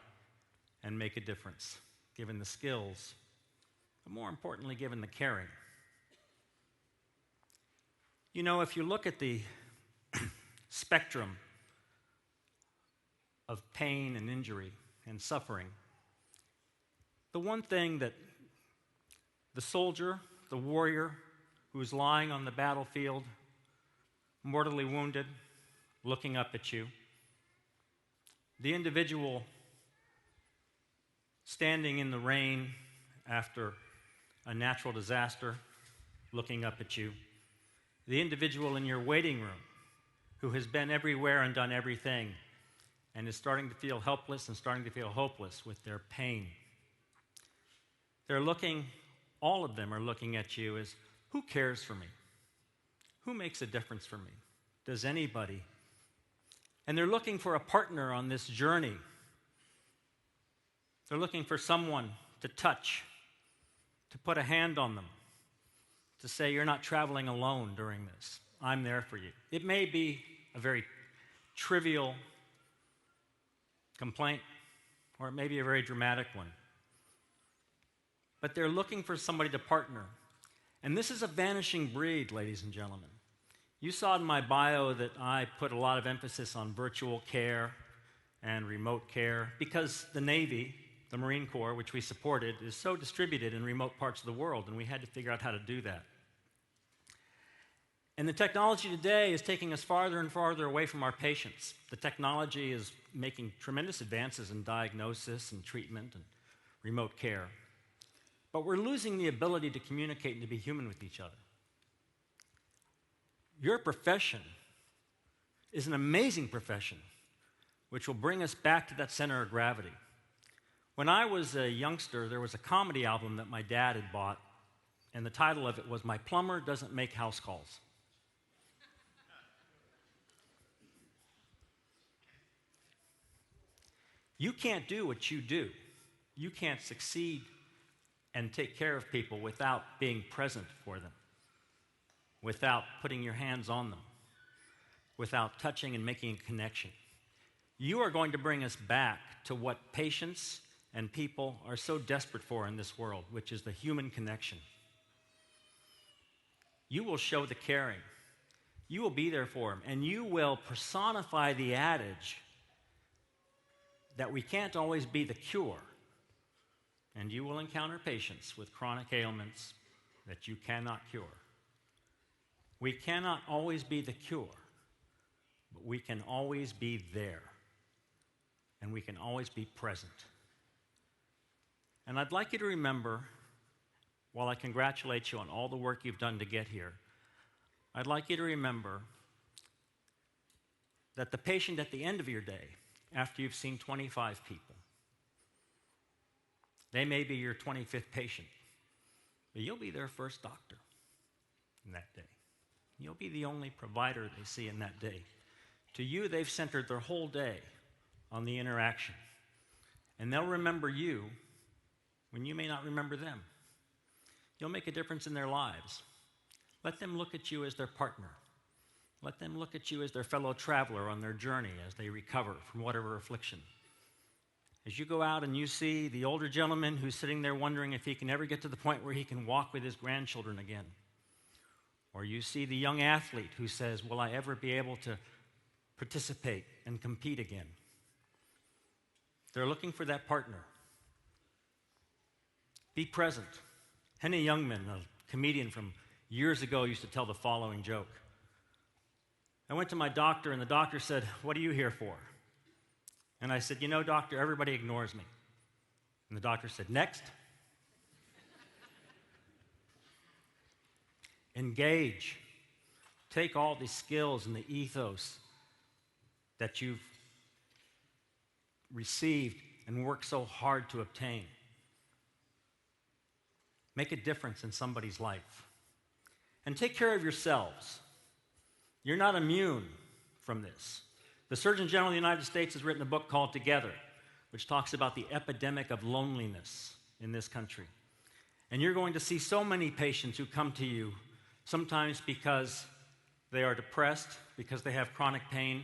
and make a difference, given the skills, but more importantly, given the caring. You know, if you look at the spectrum of pain and injury and suffering, the one thing that the soldier, the warrior who is lying on the battlefield, mortally wounded, looking up at you, the individual standing in the rain after a natural disaster, looking up at you, the individual in your waiting room who has been everywhere and done everything and is starting to feel helpless and starting to feel hopeless with their pain. They're looking, all of them are looking at you as, who cares for me? Who makes a difference for me? Does anybody? And they're looking for a partner on this journey. They're looking for someone to touch, to put a hand on them, to say, you're not traveling alone during this. I'm there for you. It may be a very trivial complaint, or it may be a very dramatic one. But they're looking for somebody to partner. And this is a vanishing breed, ladies and gentlemen. You saw in my bio that I put a lot of emphasis on virtual care and remote care because the Navy, the Marine Corps, which we supported, is so distributed in remote parts of the world, and we had to figure out how to do that. And the technology today is taking us farther and farther away from our patients. The technology is making tremendous advances in diagnosis and treatment and remote care. But we're losing the ability to communicate and to be human with each other. Your profession is an amazing profession, which will bring us back to that center of gravity. When I was a youngster, there was a comedy album that my dad had bought, and the title of it was My Plumber Doesn't Make House Calls. You can't do what you do. You can't succeed and take care of people without being present for them, without putting your hands on them, without touching and making a connection. You are going to bring us back to what patients and people are so desperate for in this world, which is the human connection. You will show the caring. You will be there for them, and you will personify the adage that we can't always be the cure, and you will encounter patients with chronic ailments that you cannot cure. We cannot always be the cure, but we can always be there, and we can always be present. And I'd like you to remember, while I congratulate you on all the work you've done to get here, I'd like you to remember that the patient at the end of your day, after you've seen 25 people, they may be your 25th patient, but you'll be their first doctor in that day. You'll be the only provider they see in that day. To you, they've centered their whole day on the interaction. And they'll remember you when you may not remember them. You'll make a difference in their lives. Let them look at you as their partner. Let them look at you as their fellow traveler on their journey as they recover from whatever affliction. As you go out and you see the older gentleman who's sitting there wondering if he can ever get to the point where he can walk with his grandchildren again, or you see the young athlete who says, will I ever be able to participate and compete again? They're looking for that partner. Be present. Henny Youngman, a comedian from years ago, used to tell the following joke. I went to my doctor, and the doctor said, what are you here for? And I said, you know, doctor, everybody ignores me. And the doctor said, next. Engage. take all the skills and the ethos that you've received and worked so hard to obtain. Make a difference in somebody's life. And take care of yourselves. You're not immune from this. The Surgeon General of the United States has written a book called Together, which talks about the epidemic of loneliness in this country. And you're going to see so many patients who come to you, sometimes because they are depressed, because they have chronic pain,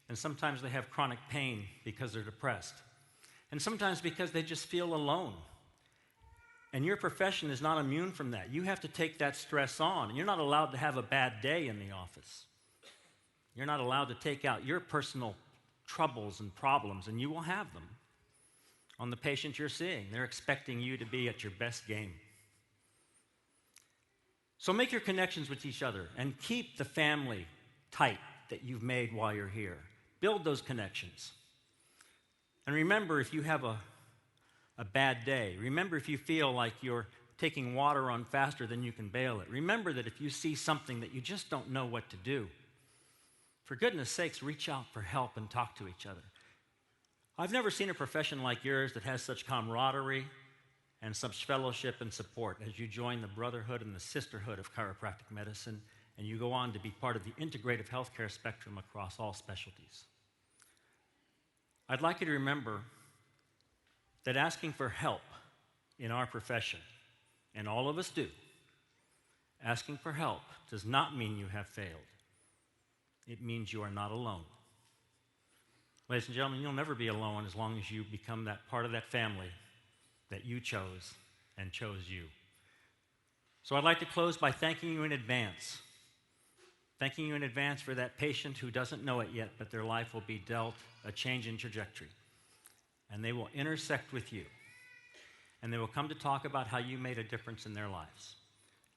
and sometimes they have chronic pain because they're depressed. And sometimes because they just feel alone. And your profession is not immune from that. You have to take that stress on. You're not allowed to have a bad day in the office. You're not allowed to take out your personal troubles and problems, and you will have them on the patient you're seeing. They're expecting you to be at your best game. So make your connections with each other and keep the family tight that you've made while you're here. Build those connections. And remember, if you have a bad day, remember if you feel like you're taking water on faster than you can bail it, remember that if you see something that you just don't know what to do, for goodness sakes, reach out for help and talk to each other. I've never seen a profession like yours that has such camaraderie and such fellowship and support as you join the brotherhood and the sisterhood of chiropractic medicine, and you go on to be part of the integrative healthcare spectrum across all specialties. I'd like you to remember that asking for help in our profession, and all of us do, asking for help does not mean you have failed. It means you are not alone. Ladies and gentlemen, you'll never be alone as long as you become that part of that family that you chose and chose you. So I'd like to close by thanking you in advance. Thanking you in advance for that patient who doesn't know it yet, but their life will be dealt a change in trajectory. And they will intersect with you. And they will come to talk about how you made a difference in their lives.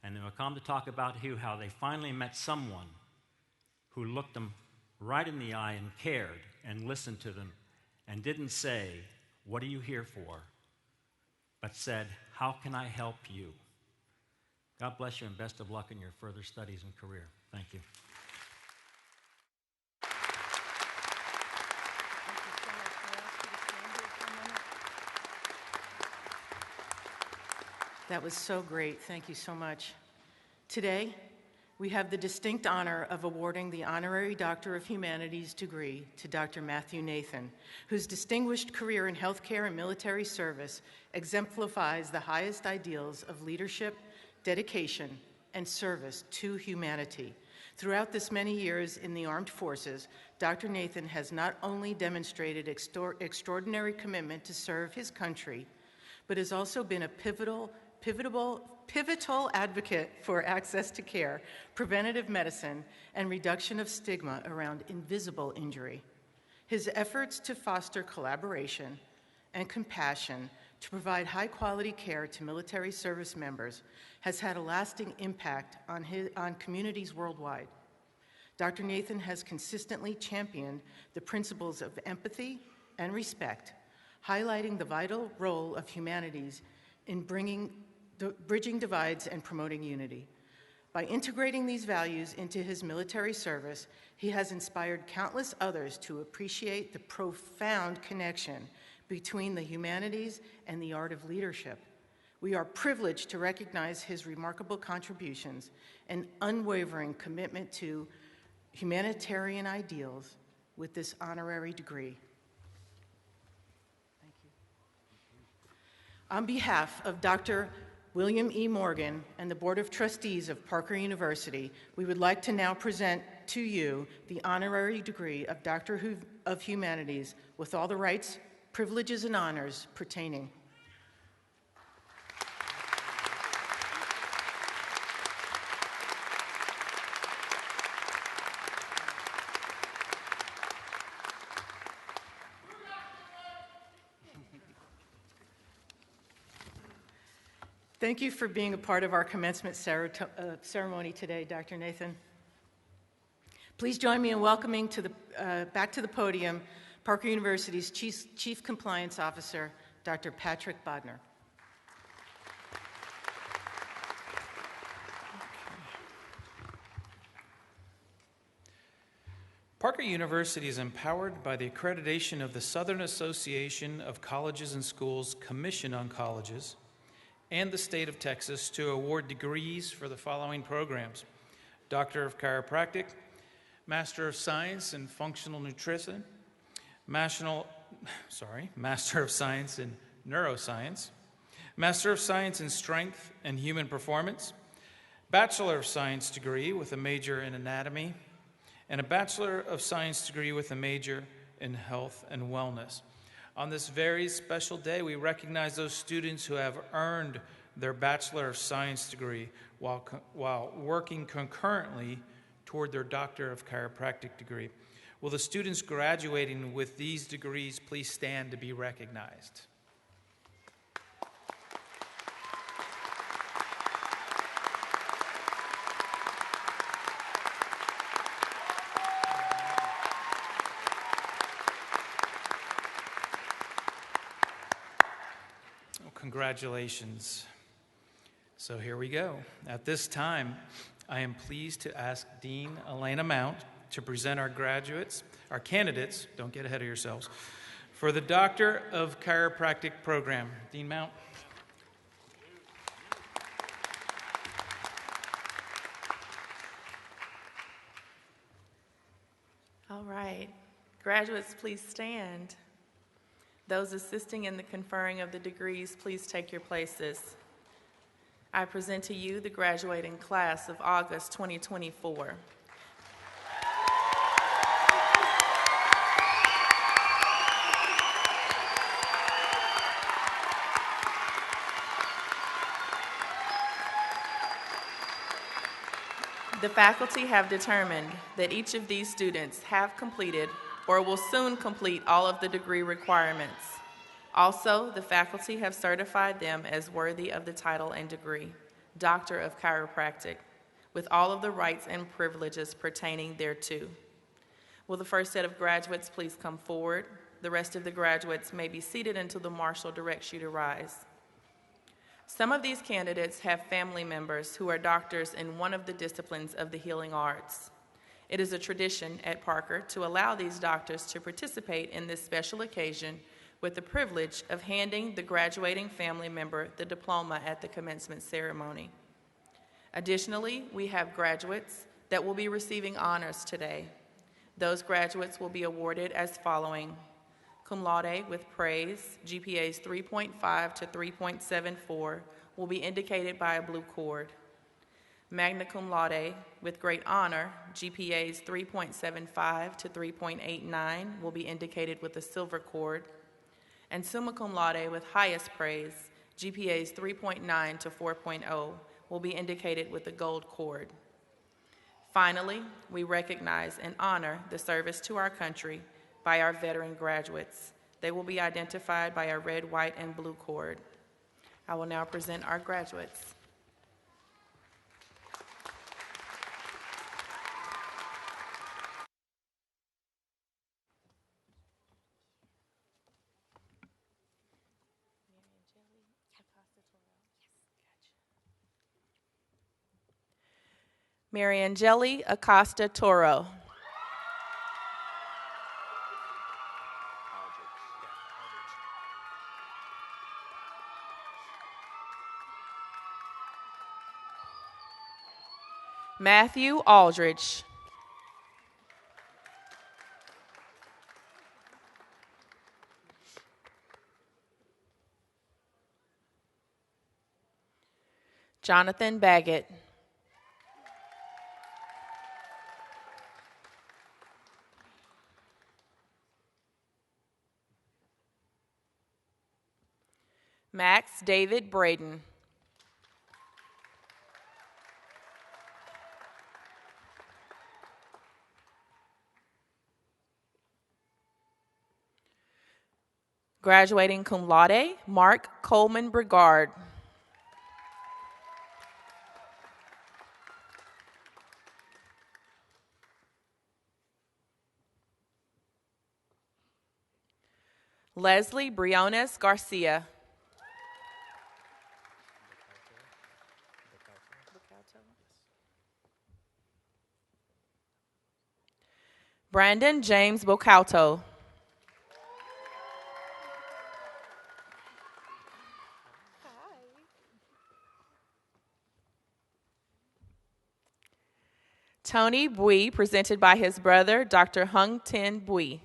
And they will come to talk about how they finally met someone who looked them right in the eye and cared and listened to them and didn't say, "What are you here for?" but said, "How can I help you?" God bless you and best of luck in your further studies and career. Thank you. That was so great. Thank you so much. Today, we have the distinct honor of awarding the Honorary Doctor of Humanities degree to Dr. Matthew Nathan, whose distinguished career in healthcare and military service exemplifies the highest ideals of leadership, dedication, and service to humanity. Throughout this many years in the armed forces, Dr. Nathan has not only demonstrated extraordinary commitment to serve his country, but has also been a pivotal advocate for access to care, preventative medicine, and reduction of stigma around invisible injury. His efforts to foster collaboration and compassion to provide high-quality care to military service members has had a lasting impact on communities worldwide. Dr. Nathan has consistently championed the principles of empathy and respect, highlighting the vital role of humanities in bridging divides and promoting unity. By integrating these values into his military service, he has inspired countless others to appreciate the profound connection between the humanities and the art of leadership. We are privileged to recognize his remarkable contributions and unwavering commitment to humanitarian ideals with this honorary degree. Thank you. On behalf of Dr. William E. Morgan and the Board of Trustees of Parker University, we would like to now present to you the honorary degree of Doctor of Humanities with all the rights, privileges, and honors pertaining. Thank you for being a part of our commencement ceremony today, Dr. Nathan. Please join me in welcoming back to the podium Parker University's Chief Compliance Officer, Dr. Patrick Bodner. Parker University is empowered by the accreditation of the Southern Association of Colleges and Schools Commission on Colleges and the state of Texas to award degrees for the following programs: Doctor of Chiropractic, Master of Science in Functional Nutrition, Master of Science in Neuroscience, Master of Science in Strength and Human Performance, Bachelor of Science degree with a major in Anatomy, and a Bachelor of Science degree with a major in Health and Wellness. On this very special day, we recognize those students who have earned their Bachelor of Science degree while working concurrently toward their Doctor of Chiropractic degree. Will the students graduating with these degrees please stand to be recognized? Congratulations. So here we go. At this time, I am pleased to ask Dean Elena Mount to present our candidates, don't get ahead of yourselves, for the Doctor of Chiropractic program. Dean Mount. All right. Graduates, please stand. Those assisting in the conferring of the degrees, please take your places. I present to you the graduating class of August 2024. The faculty have determined that each of these students have completed or will soon complete all of the degree requirements. Also, the faculty have certified them as worthy of the title and degree, Doctor of Chiropractic, with all of the rights and privileges pertaining thereto. Will the first set of graduates please come forward? The rest of the graduates may be seated until the marshal directs you to rise. Some of these candidates have family members who are doctors in one of the disciplines of the healing arts. It is a tradition at Parker to allow these doctors to participate in this special occasion with the privilege of handing the graduating family member the diploma at the commencement ceremony. Additionally, we have graduates that will be receiving honors today. Those graduates will be awarded as following: cum laude with praise, GPAs 3.5 to 3.74 will be indicated by a blue cord. Magna cum laude with great honor, GPAs 3.75 to 3.89 will be indicated with a silver cord. And summa cum laude with highest praise, GPAs 3.9 to 4.0 will be indicated with a gold cord. Finally, we recognize and honor the service to our country by our veteran graduates. They will be identified by a red, white, and blue cord. I will now present our graduates. Mariangeli Acosta Toro. Matthew Aldridge. Jonathan Baggett. Max David Braden. Graduating cum laude, Mark Coleman Brigard. Leslie Briones Garcia. Brandon James Bocauto. Tony Bui, presented by his brother, Dr. Hung Tin Bui.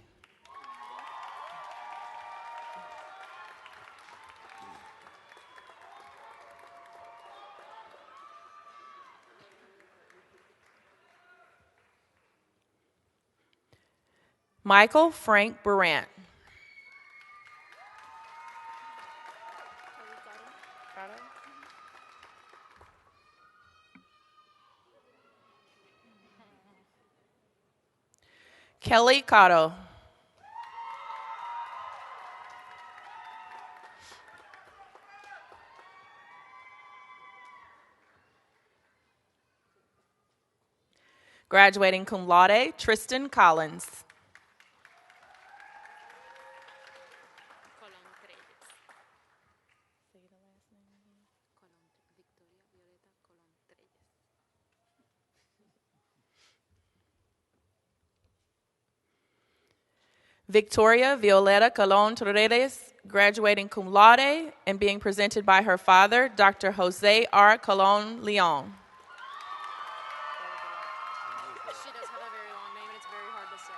Michael Frank Burant. Kelly Cotto. Graduating cum laude, Tristan Collins. Victoria Violeta Colon Torres, graduating cum laude and being presented by her father, Dr. Jose R. Colon Leon. She does have a very long name, and it's very hard to say.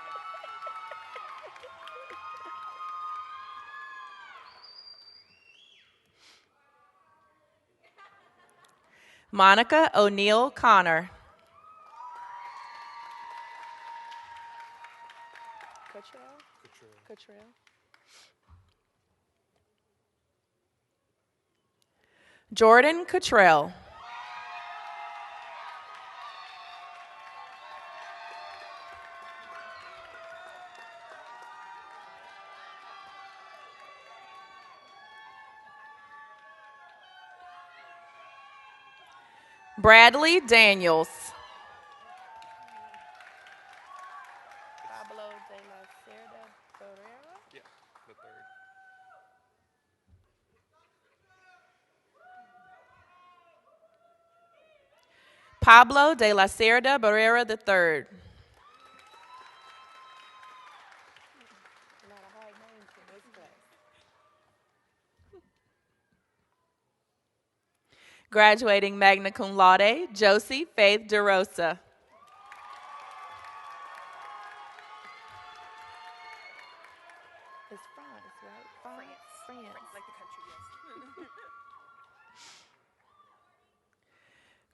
Monica O'Neill Connor. Jordan Cottrell. Bradley Daniels. Pablo de la Cerda Barrera. Yeah, the third. Pablo de la Cerda Barrera III. Graduating magna cum laude, Josie Faith DeRosa. It's France, right? France. Like the country, yes.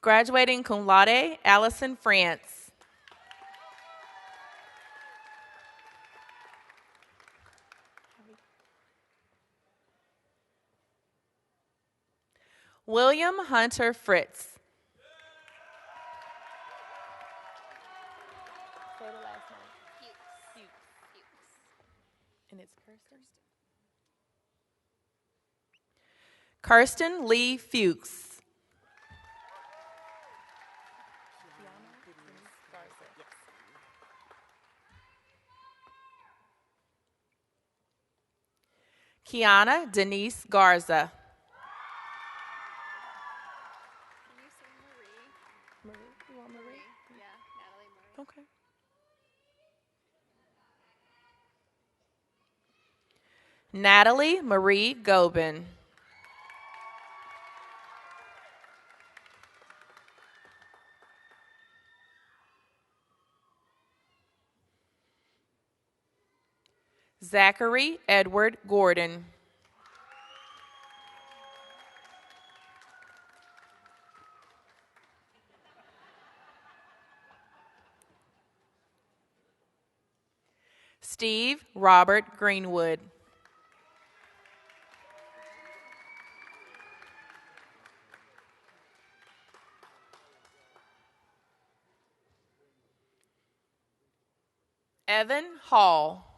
Graduating cum laude, Allison France. William Hunter Fritz. Say the last name. Fuchs. And it's Kirsten Lee Fuchs. Kiana Denise Garza. Can you say Marie? Marie, you want Marie? Yeah, Natalie Marie. Okay. Natalie Marie Gobin. Zachary Edward Gordon. Steve Robert Greenwood. Evan Hall.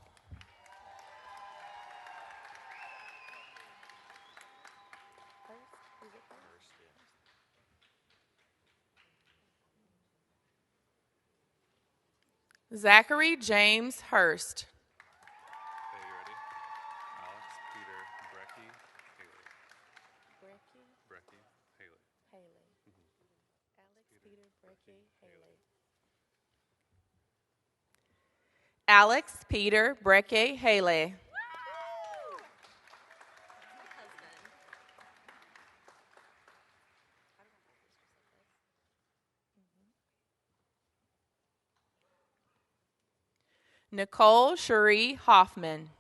Zachary James Hurst. Okay, you ready? Alex Peter Brecky Haley. Brecky Haley. Alex, Peter, Brecky, Haley. Alex Peter Brecke Haley. Nicole Cherie Hoffman.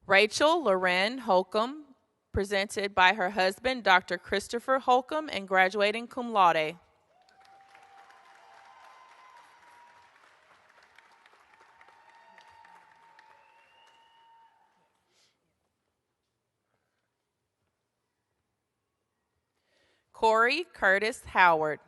Rachel Loren Holcomb, presented by her husband, Dr. Christopher Holcomb, and graduating cum laude. Corey Curtis Howard.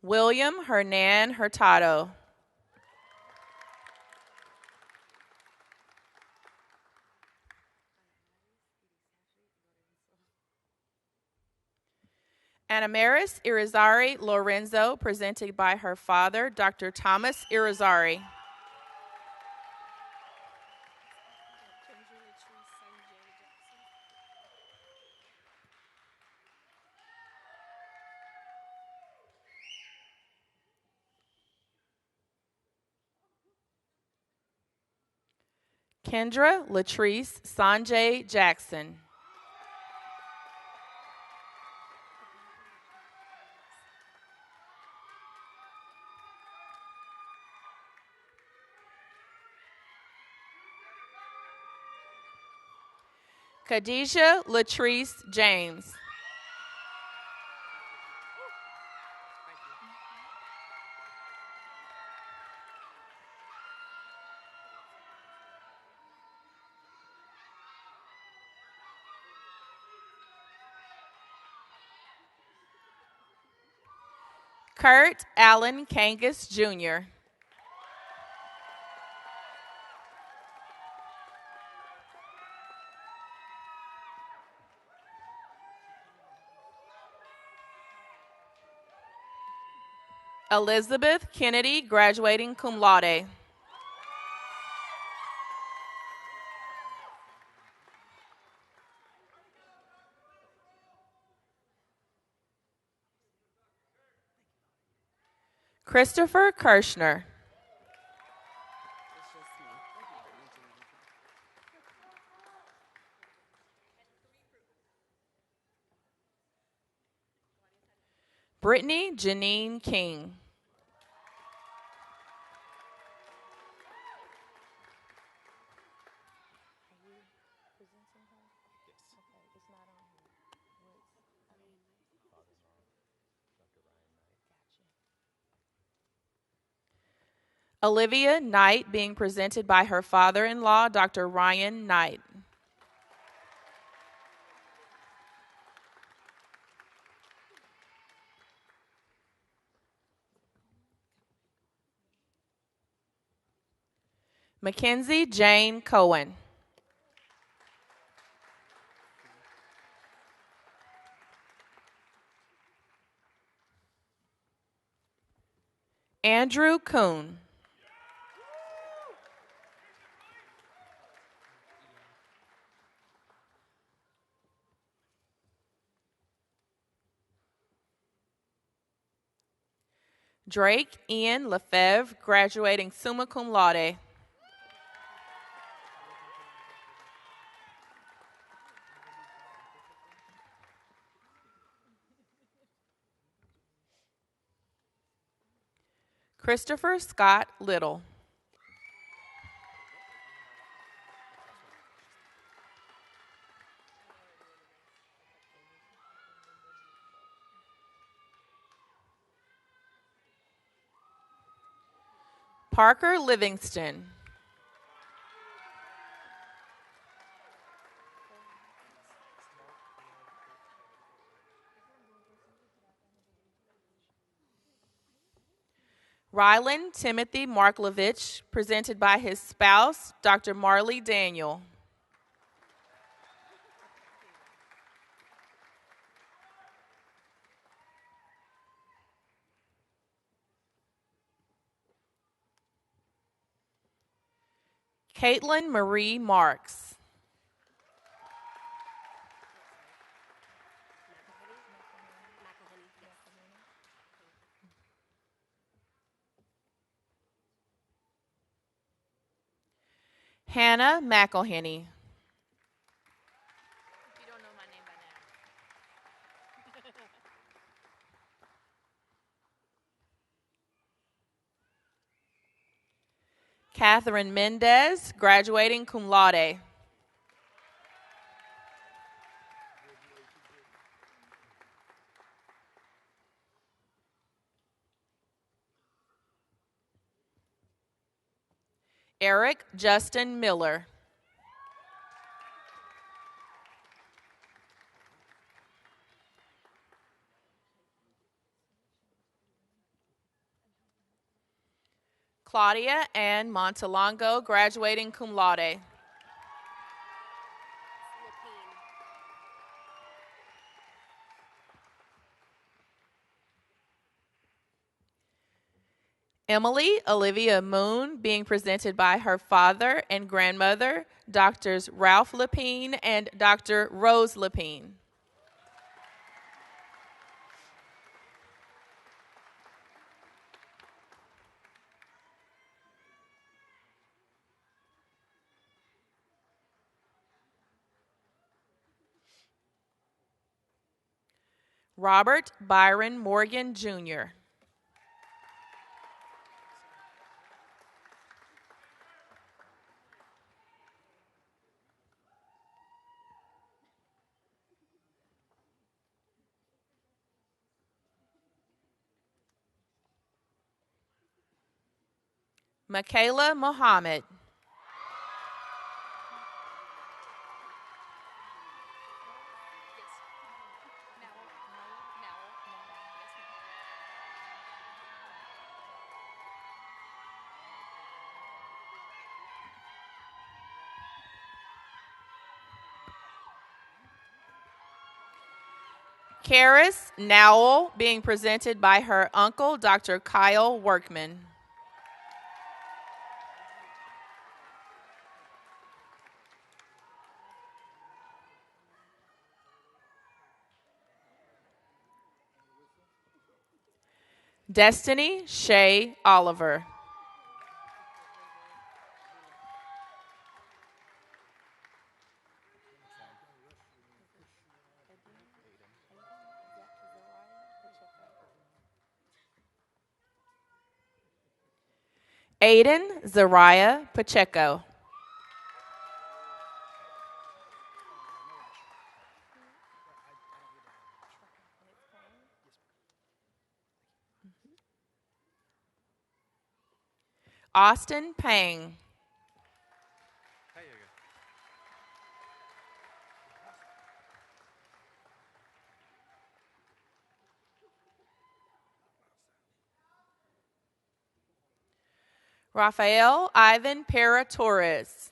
William Hernan Hurtado. Anamaris Irizarry Lorenzo, presented by her father, Dr. Thomas Irizarry. Kendra Latrice Sanjay Jackson. Khadijah Latrice James. Kurt Allen Kangas Jr. Elizabeth Kennedy, graduating cum laude. Christopher Kirschner. Brittany Janine King. Olivia Knight, being presented by her father-in-law, Dr. Ryan Knight. Mackenzie Jane Cohen. Andrew Kuhn. Drake Ian Lefebvre, graduating summa cum laude. Christopher Scott Little. Parker Livingston. Rylan Timothy Marklovich, presented by his spouse, Dr. Marley Daniel. Caitlin Marie Marks. Hannah McElhenney. You don't know my name by now. Catherine Mendez, graduating cum laude. Eric Justin Miller. Claudia Ann Montalongo, graduating cum laude. Emily Olivia Moon, being presented by her father and grandmother, Doctors Ralph Lapine and Dr. Rose Lapine. Robert Byron Morgan, Jr. Michaela Mohammed. Karis Nowell, being presented by her uncle, Dr. Kyle Workman. Destiny Shay Oliver. Aiden Zariah Pacheco. Austin Pang. Rafael Ivan Pera Torres.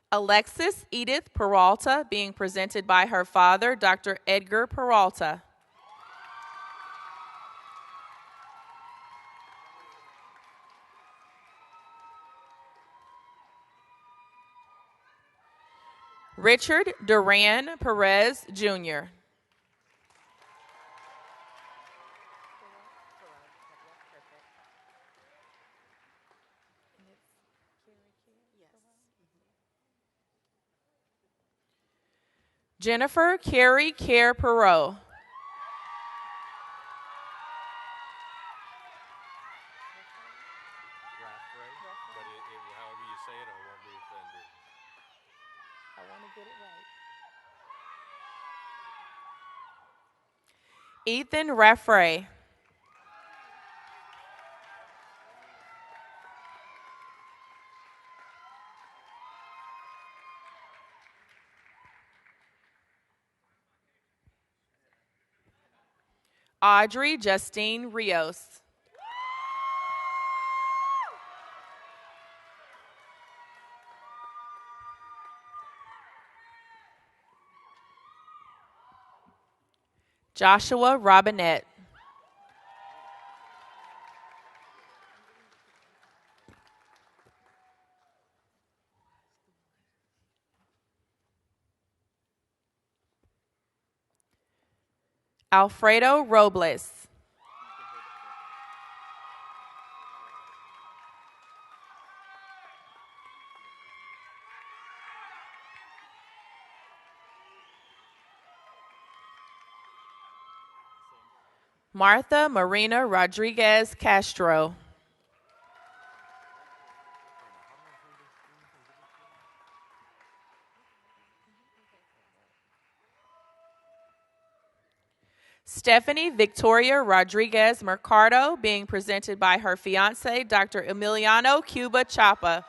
Alexis Edith Peralta, being presented by her father, Dr. Edgar Peralta. Richard Duran Perez, Jr. Jennifer Carey Care Perot. However you say it, I won't be offended. I want to get it right. Ethan Raffray. Audrey Justine Rios. Joshua Robinette. Alfredo Robles. Martha Marina Rodriguez Castro. Stephanie Victoria Rodriguez Mercado, being presented by her fiance, Dr. Emiliano Cuba Chapa.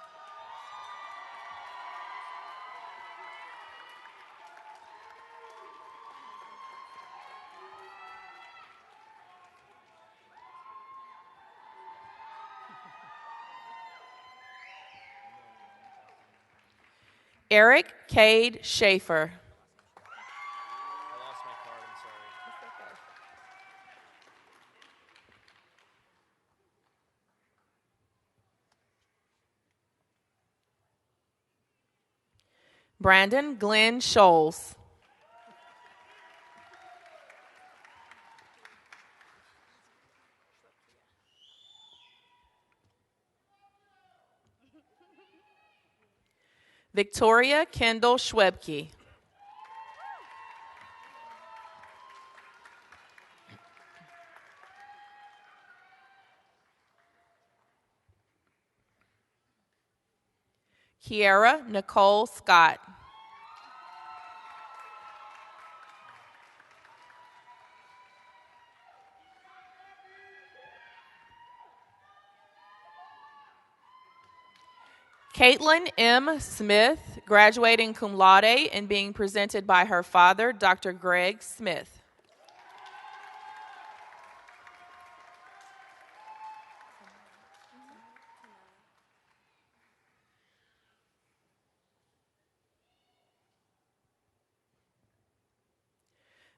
Eric Cade Schaefer. I lost my card, I'm sorry. Brandon Glenn Scholes. Victoria Kendall Schwebke. Kiara Nicole Scott. Caitlin M. Smith, graduating cum laude and being presented by her father, Dr. Greg Smith.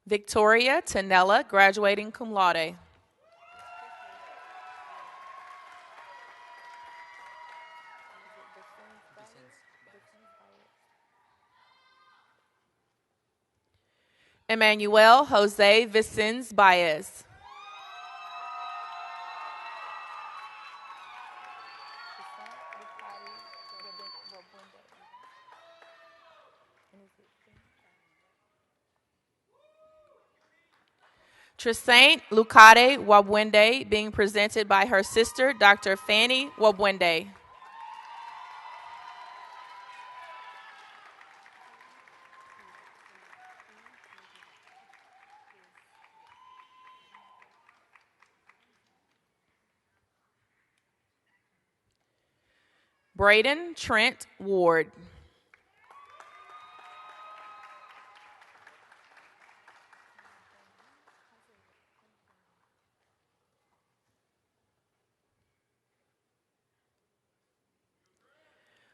Victoria Tanella, graduating cum laude. Emmanuel Jose Vicens Baez. Trisaint Lucade Wabwende, being presented by her sister, Dr. Fanny Wabwende. Braden Trent Ward.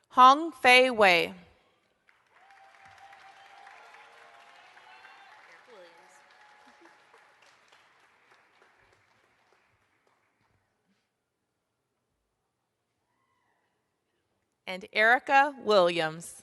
Hong Fei Wei. And Erica Williams.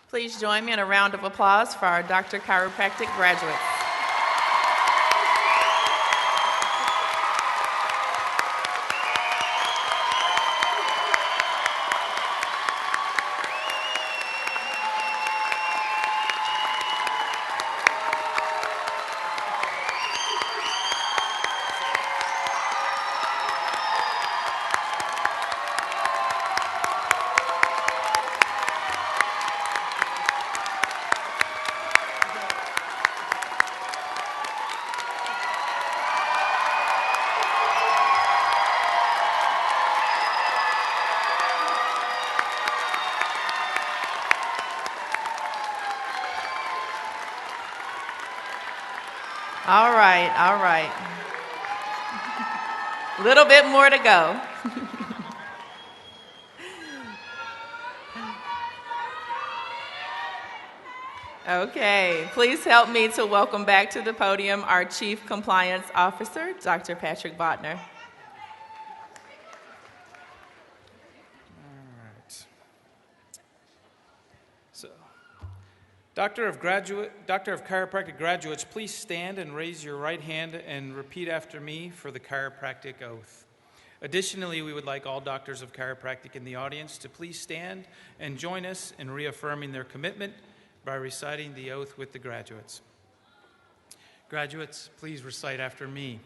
Please join me in a round of applause for our Dr. Chiropractic graduates. right, all right. A little bit more to go. Okay, please help me to welcome back to the podium our Chief Compliance Officer, Dr. Patrick Bodner. So, Doctor of Chiropractic graduates, please stand and raise your right hand and repeat after me for the chiropractic oath. Additionally, we would like all doctors of chiropractic in the audience to please stand and join us in reaffirming their commitment by reciting the oath with the graduates. Graduates, please recite after me.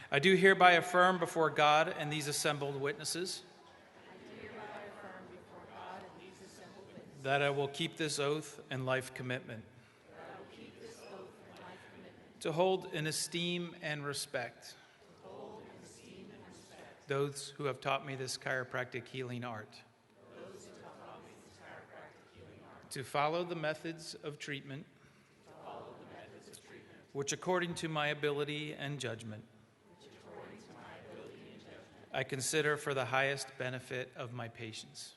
I do hereby affirm before God and these assembled witnesses that I will keep this oath and life commitment to hold in esteem and respect those who have taught me this chiropractic healing art, to follow the methods of treatment which according to my ability and judgment I consider for the highest benefit of my patients,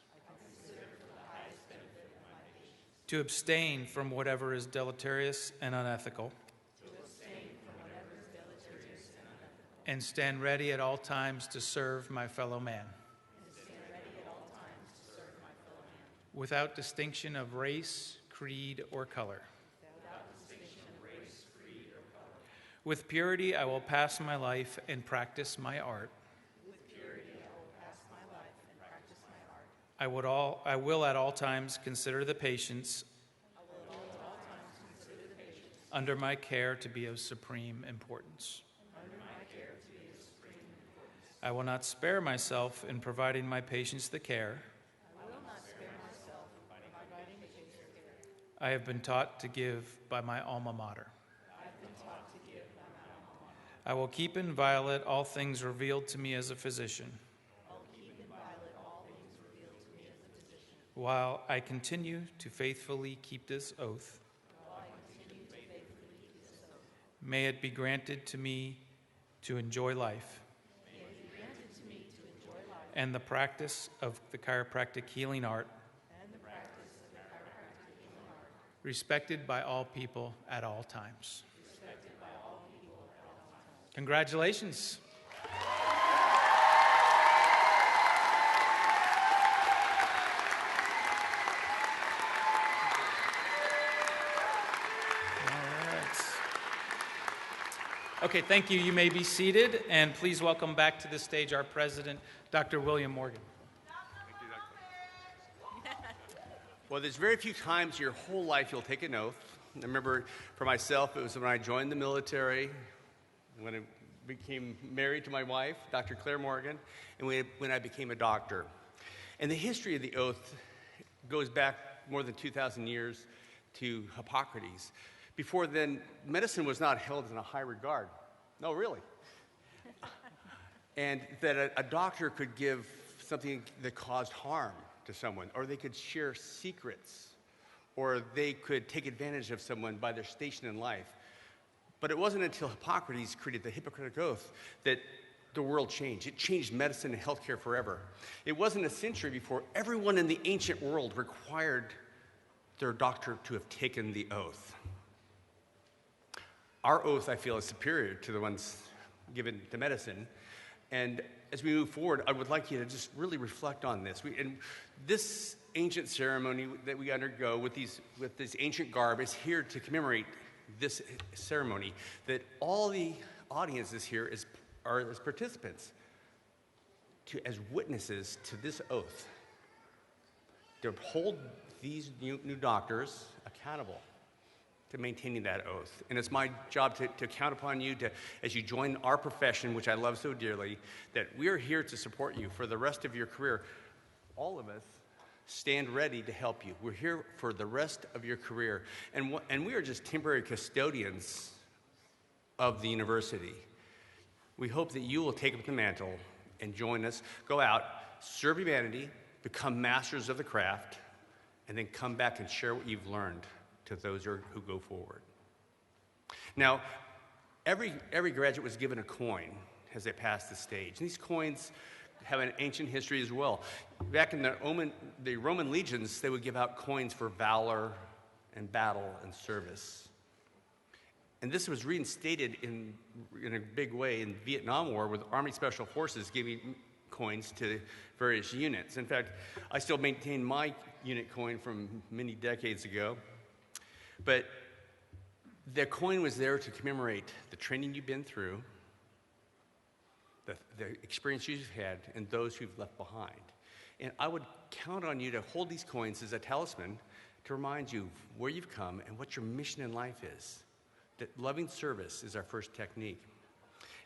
to abstain from whatever is deleterious and unethical, and stand ready at all times to serve my fellow man, without distinction of race, creed, or color. With purity, I will pass my life and practice my art. I will at all times consider the patients under my care to be of supreme importance. I will not spare myself in providing my patients the care I have been taught to give by my alma mater. I will keep inviolate all things revealed to me as a physician, while I continue to faithfully keep this oath. May it be granted to me to enjoy life and the practice of the chiropractic healing art, respected by all people at all times. Congratulations. Okay, thank you. You may be seated, and please welcome back to the stage our president, Dr. William Morgan. Thank you, Dr. Well, there's very few times in your whole life you'll take an oath. I remember for myself, it was when I joined the military, when I became married to my wife, Dr. Claire Morgan, and when I became a doctor. And the history of the oath goes back more than 2,000 years to Hippocrates. Before then, medicine was not held in a high regard. No, really. And that a doctor could give something that caused harm to someone, or they could share secrets, or they could take advantage of someone by their station in life. But it wasn't until Hippocrates created the Hippocratic Oath that the world changed. It changed medicine and healthcare forever. It wasn't a century before everyone in the ancient world required their doctor to have taken the oath. Our oath, I feel, is superior to the ones given to medicine. And as we move forward, I would like you to just really reflect on this. And this ancient ceremony that we undergo with this ancient garb is here to commemorate this ceremony, that all the audiences here are as participants, as witnesses to this oath, to hold these new doctors accountable to maintaining that oath. And it's my job to count upon you as you join our profession, which I love so dearly, that we are here to support you for the rest of your career. All of us stand ready to help you. We're here for the rest of your career. And we are just temporary custodians of the university. We hope that you will take up the mantle and join us, go out, serve humanity, become masters of the craft, and then come back and share what you've learned to those who go forward. Now, every graduate was given a coin as they passed the stage. And these coins have an ancient history as well. Back in the Roman legions, they would give out coins for valor and battle and service. And this was reinstated in a big way in the Vietnam War with Army Special Forces giving coins to various units. In fact, I still maintain my unit coin from many decades ago. But the coin was there to commemorate the training you've been through, the experience you've had, and those who've left behind. And I would count on you to hold these coins as a talisman to remind you where you've come and what your mission in life is. That loving service is our first technique.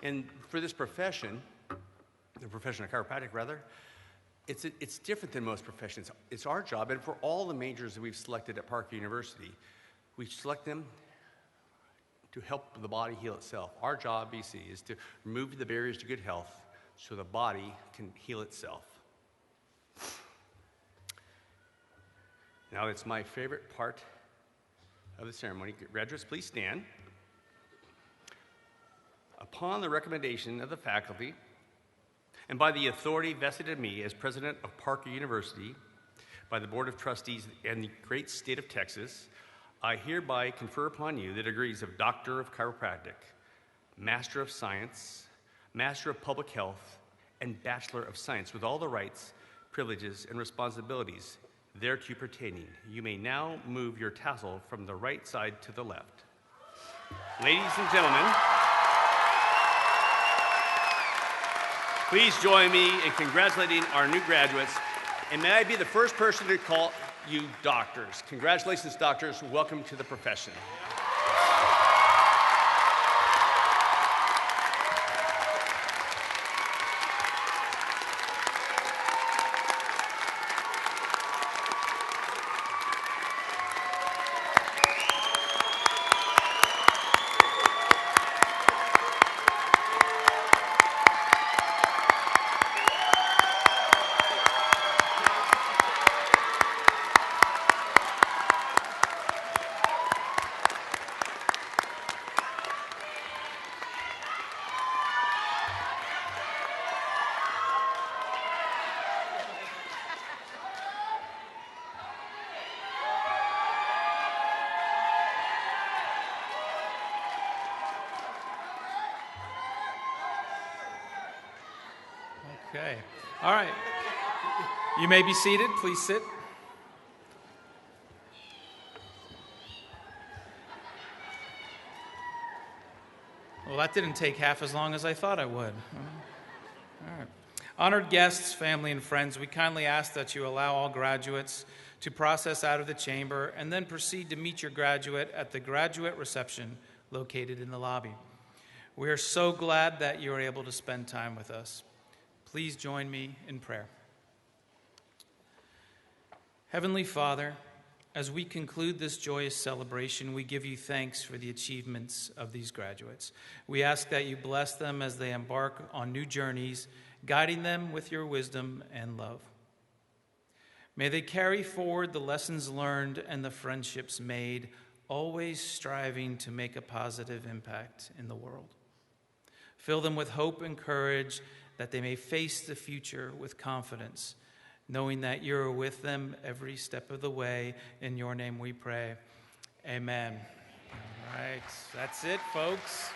And for this profession, the profession of chiropractic rather, it's different than most professions. It's our job, and for all the majors that we've selected at Parker University, we select them to help the body heal itself. Our job, BC, is to remove the barriers to good health so the body can heal itself. Now it's my favorite part of the ceremony. Graduates, please stand. Upon the recommendation of the faculty, and by the authority vested in me as president of Parker University, by the Board of Trustees and the great state of Texas, I hereby confer upon you the degrees of Doctor of Chiropractic, Master of Science, Master of Public Health, and Bachelor of Science, with all the rights, privileges, and responsibilities thereto pertaining. You may now move your tassel from the right side to the left. Ladies and gentlemen, please join me in congratulating our new graduates. And may I be the first person to call you doctors. Congratulations, doctors. Welcome to the profession. Okay. All right. You may be seated. Please sit. Well, that didn't take half as long as I thought it would. All right. Honored guests, family, and friends, we kindly ask that you allow all graduates to process out of the chamber and then proceed to meet your graduate at the graduate reception located in the lobby. We are so glad that you are able to spend time with us. Please join me in prayer. Heavenly Father, as we conclude this joyous celebration, we give you thanks for the achievements of these graduates. We ask that you bless them as they embark on new journeys, guiding them with your wisdom and love. May they carry forward the lessons learned and the friendships made, always striving to make a positive impact in the world. Fill them with hope and courage that they may face the future with confidence, knowing that you are with them every step of the way. In your name we pray. Amen. All right, that's it, folks.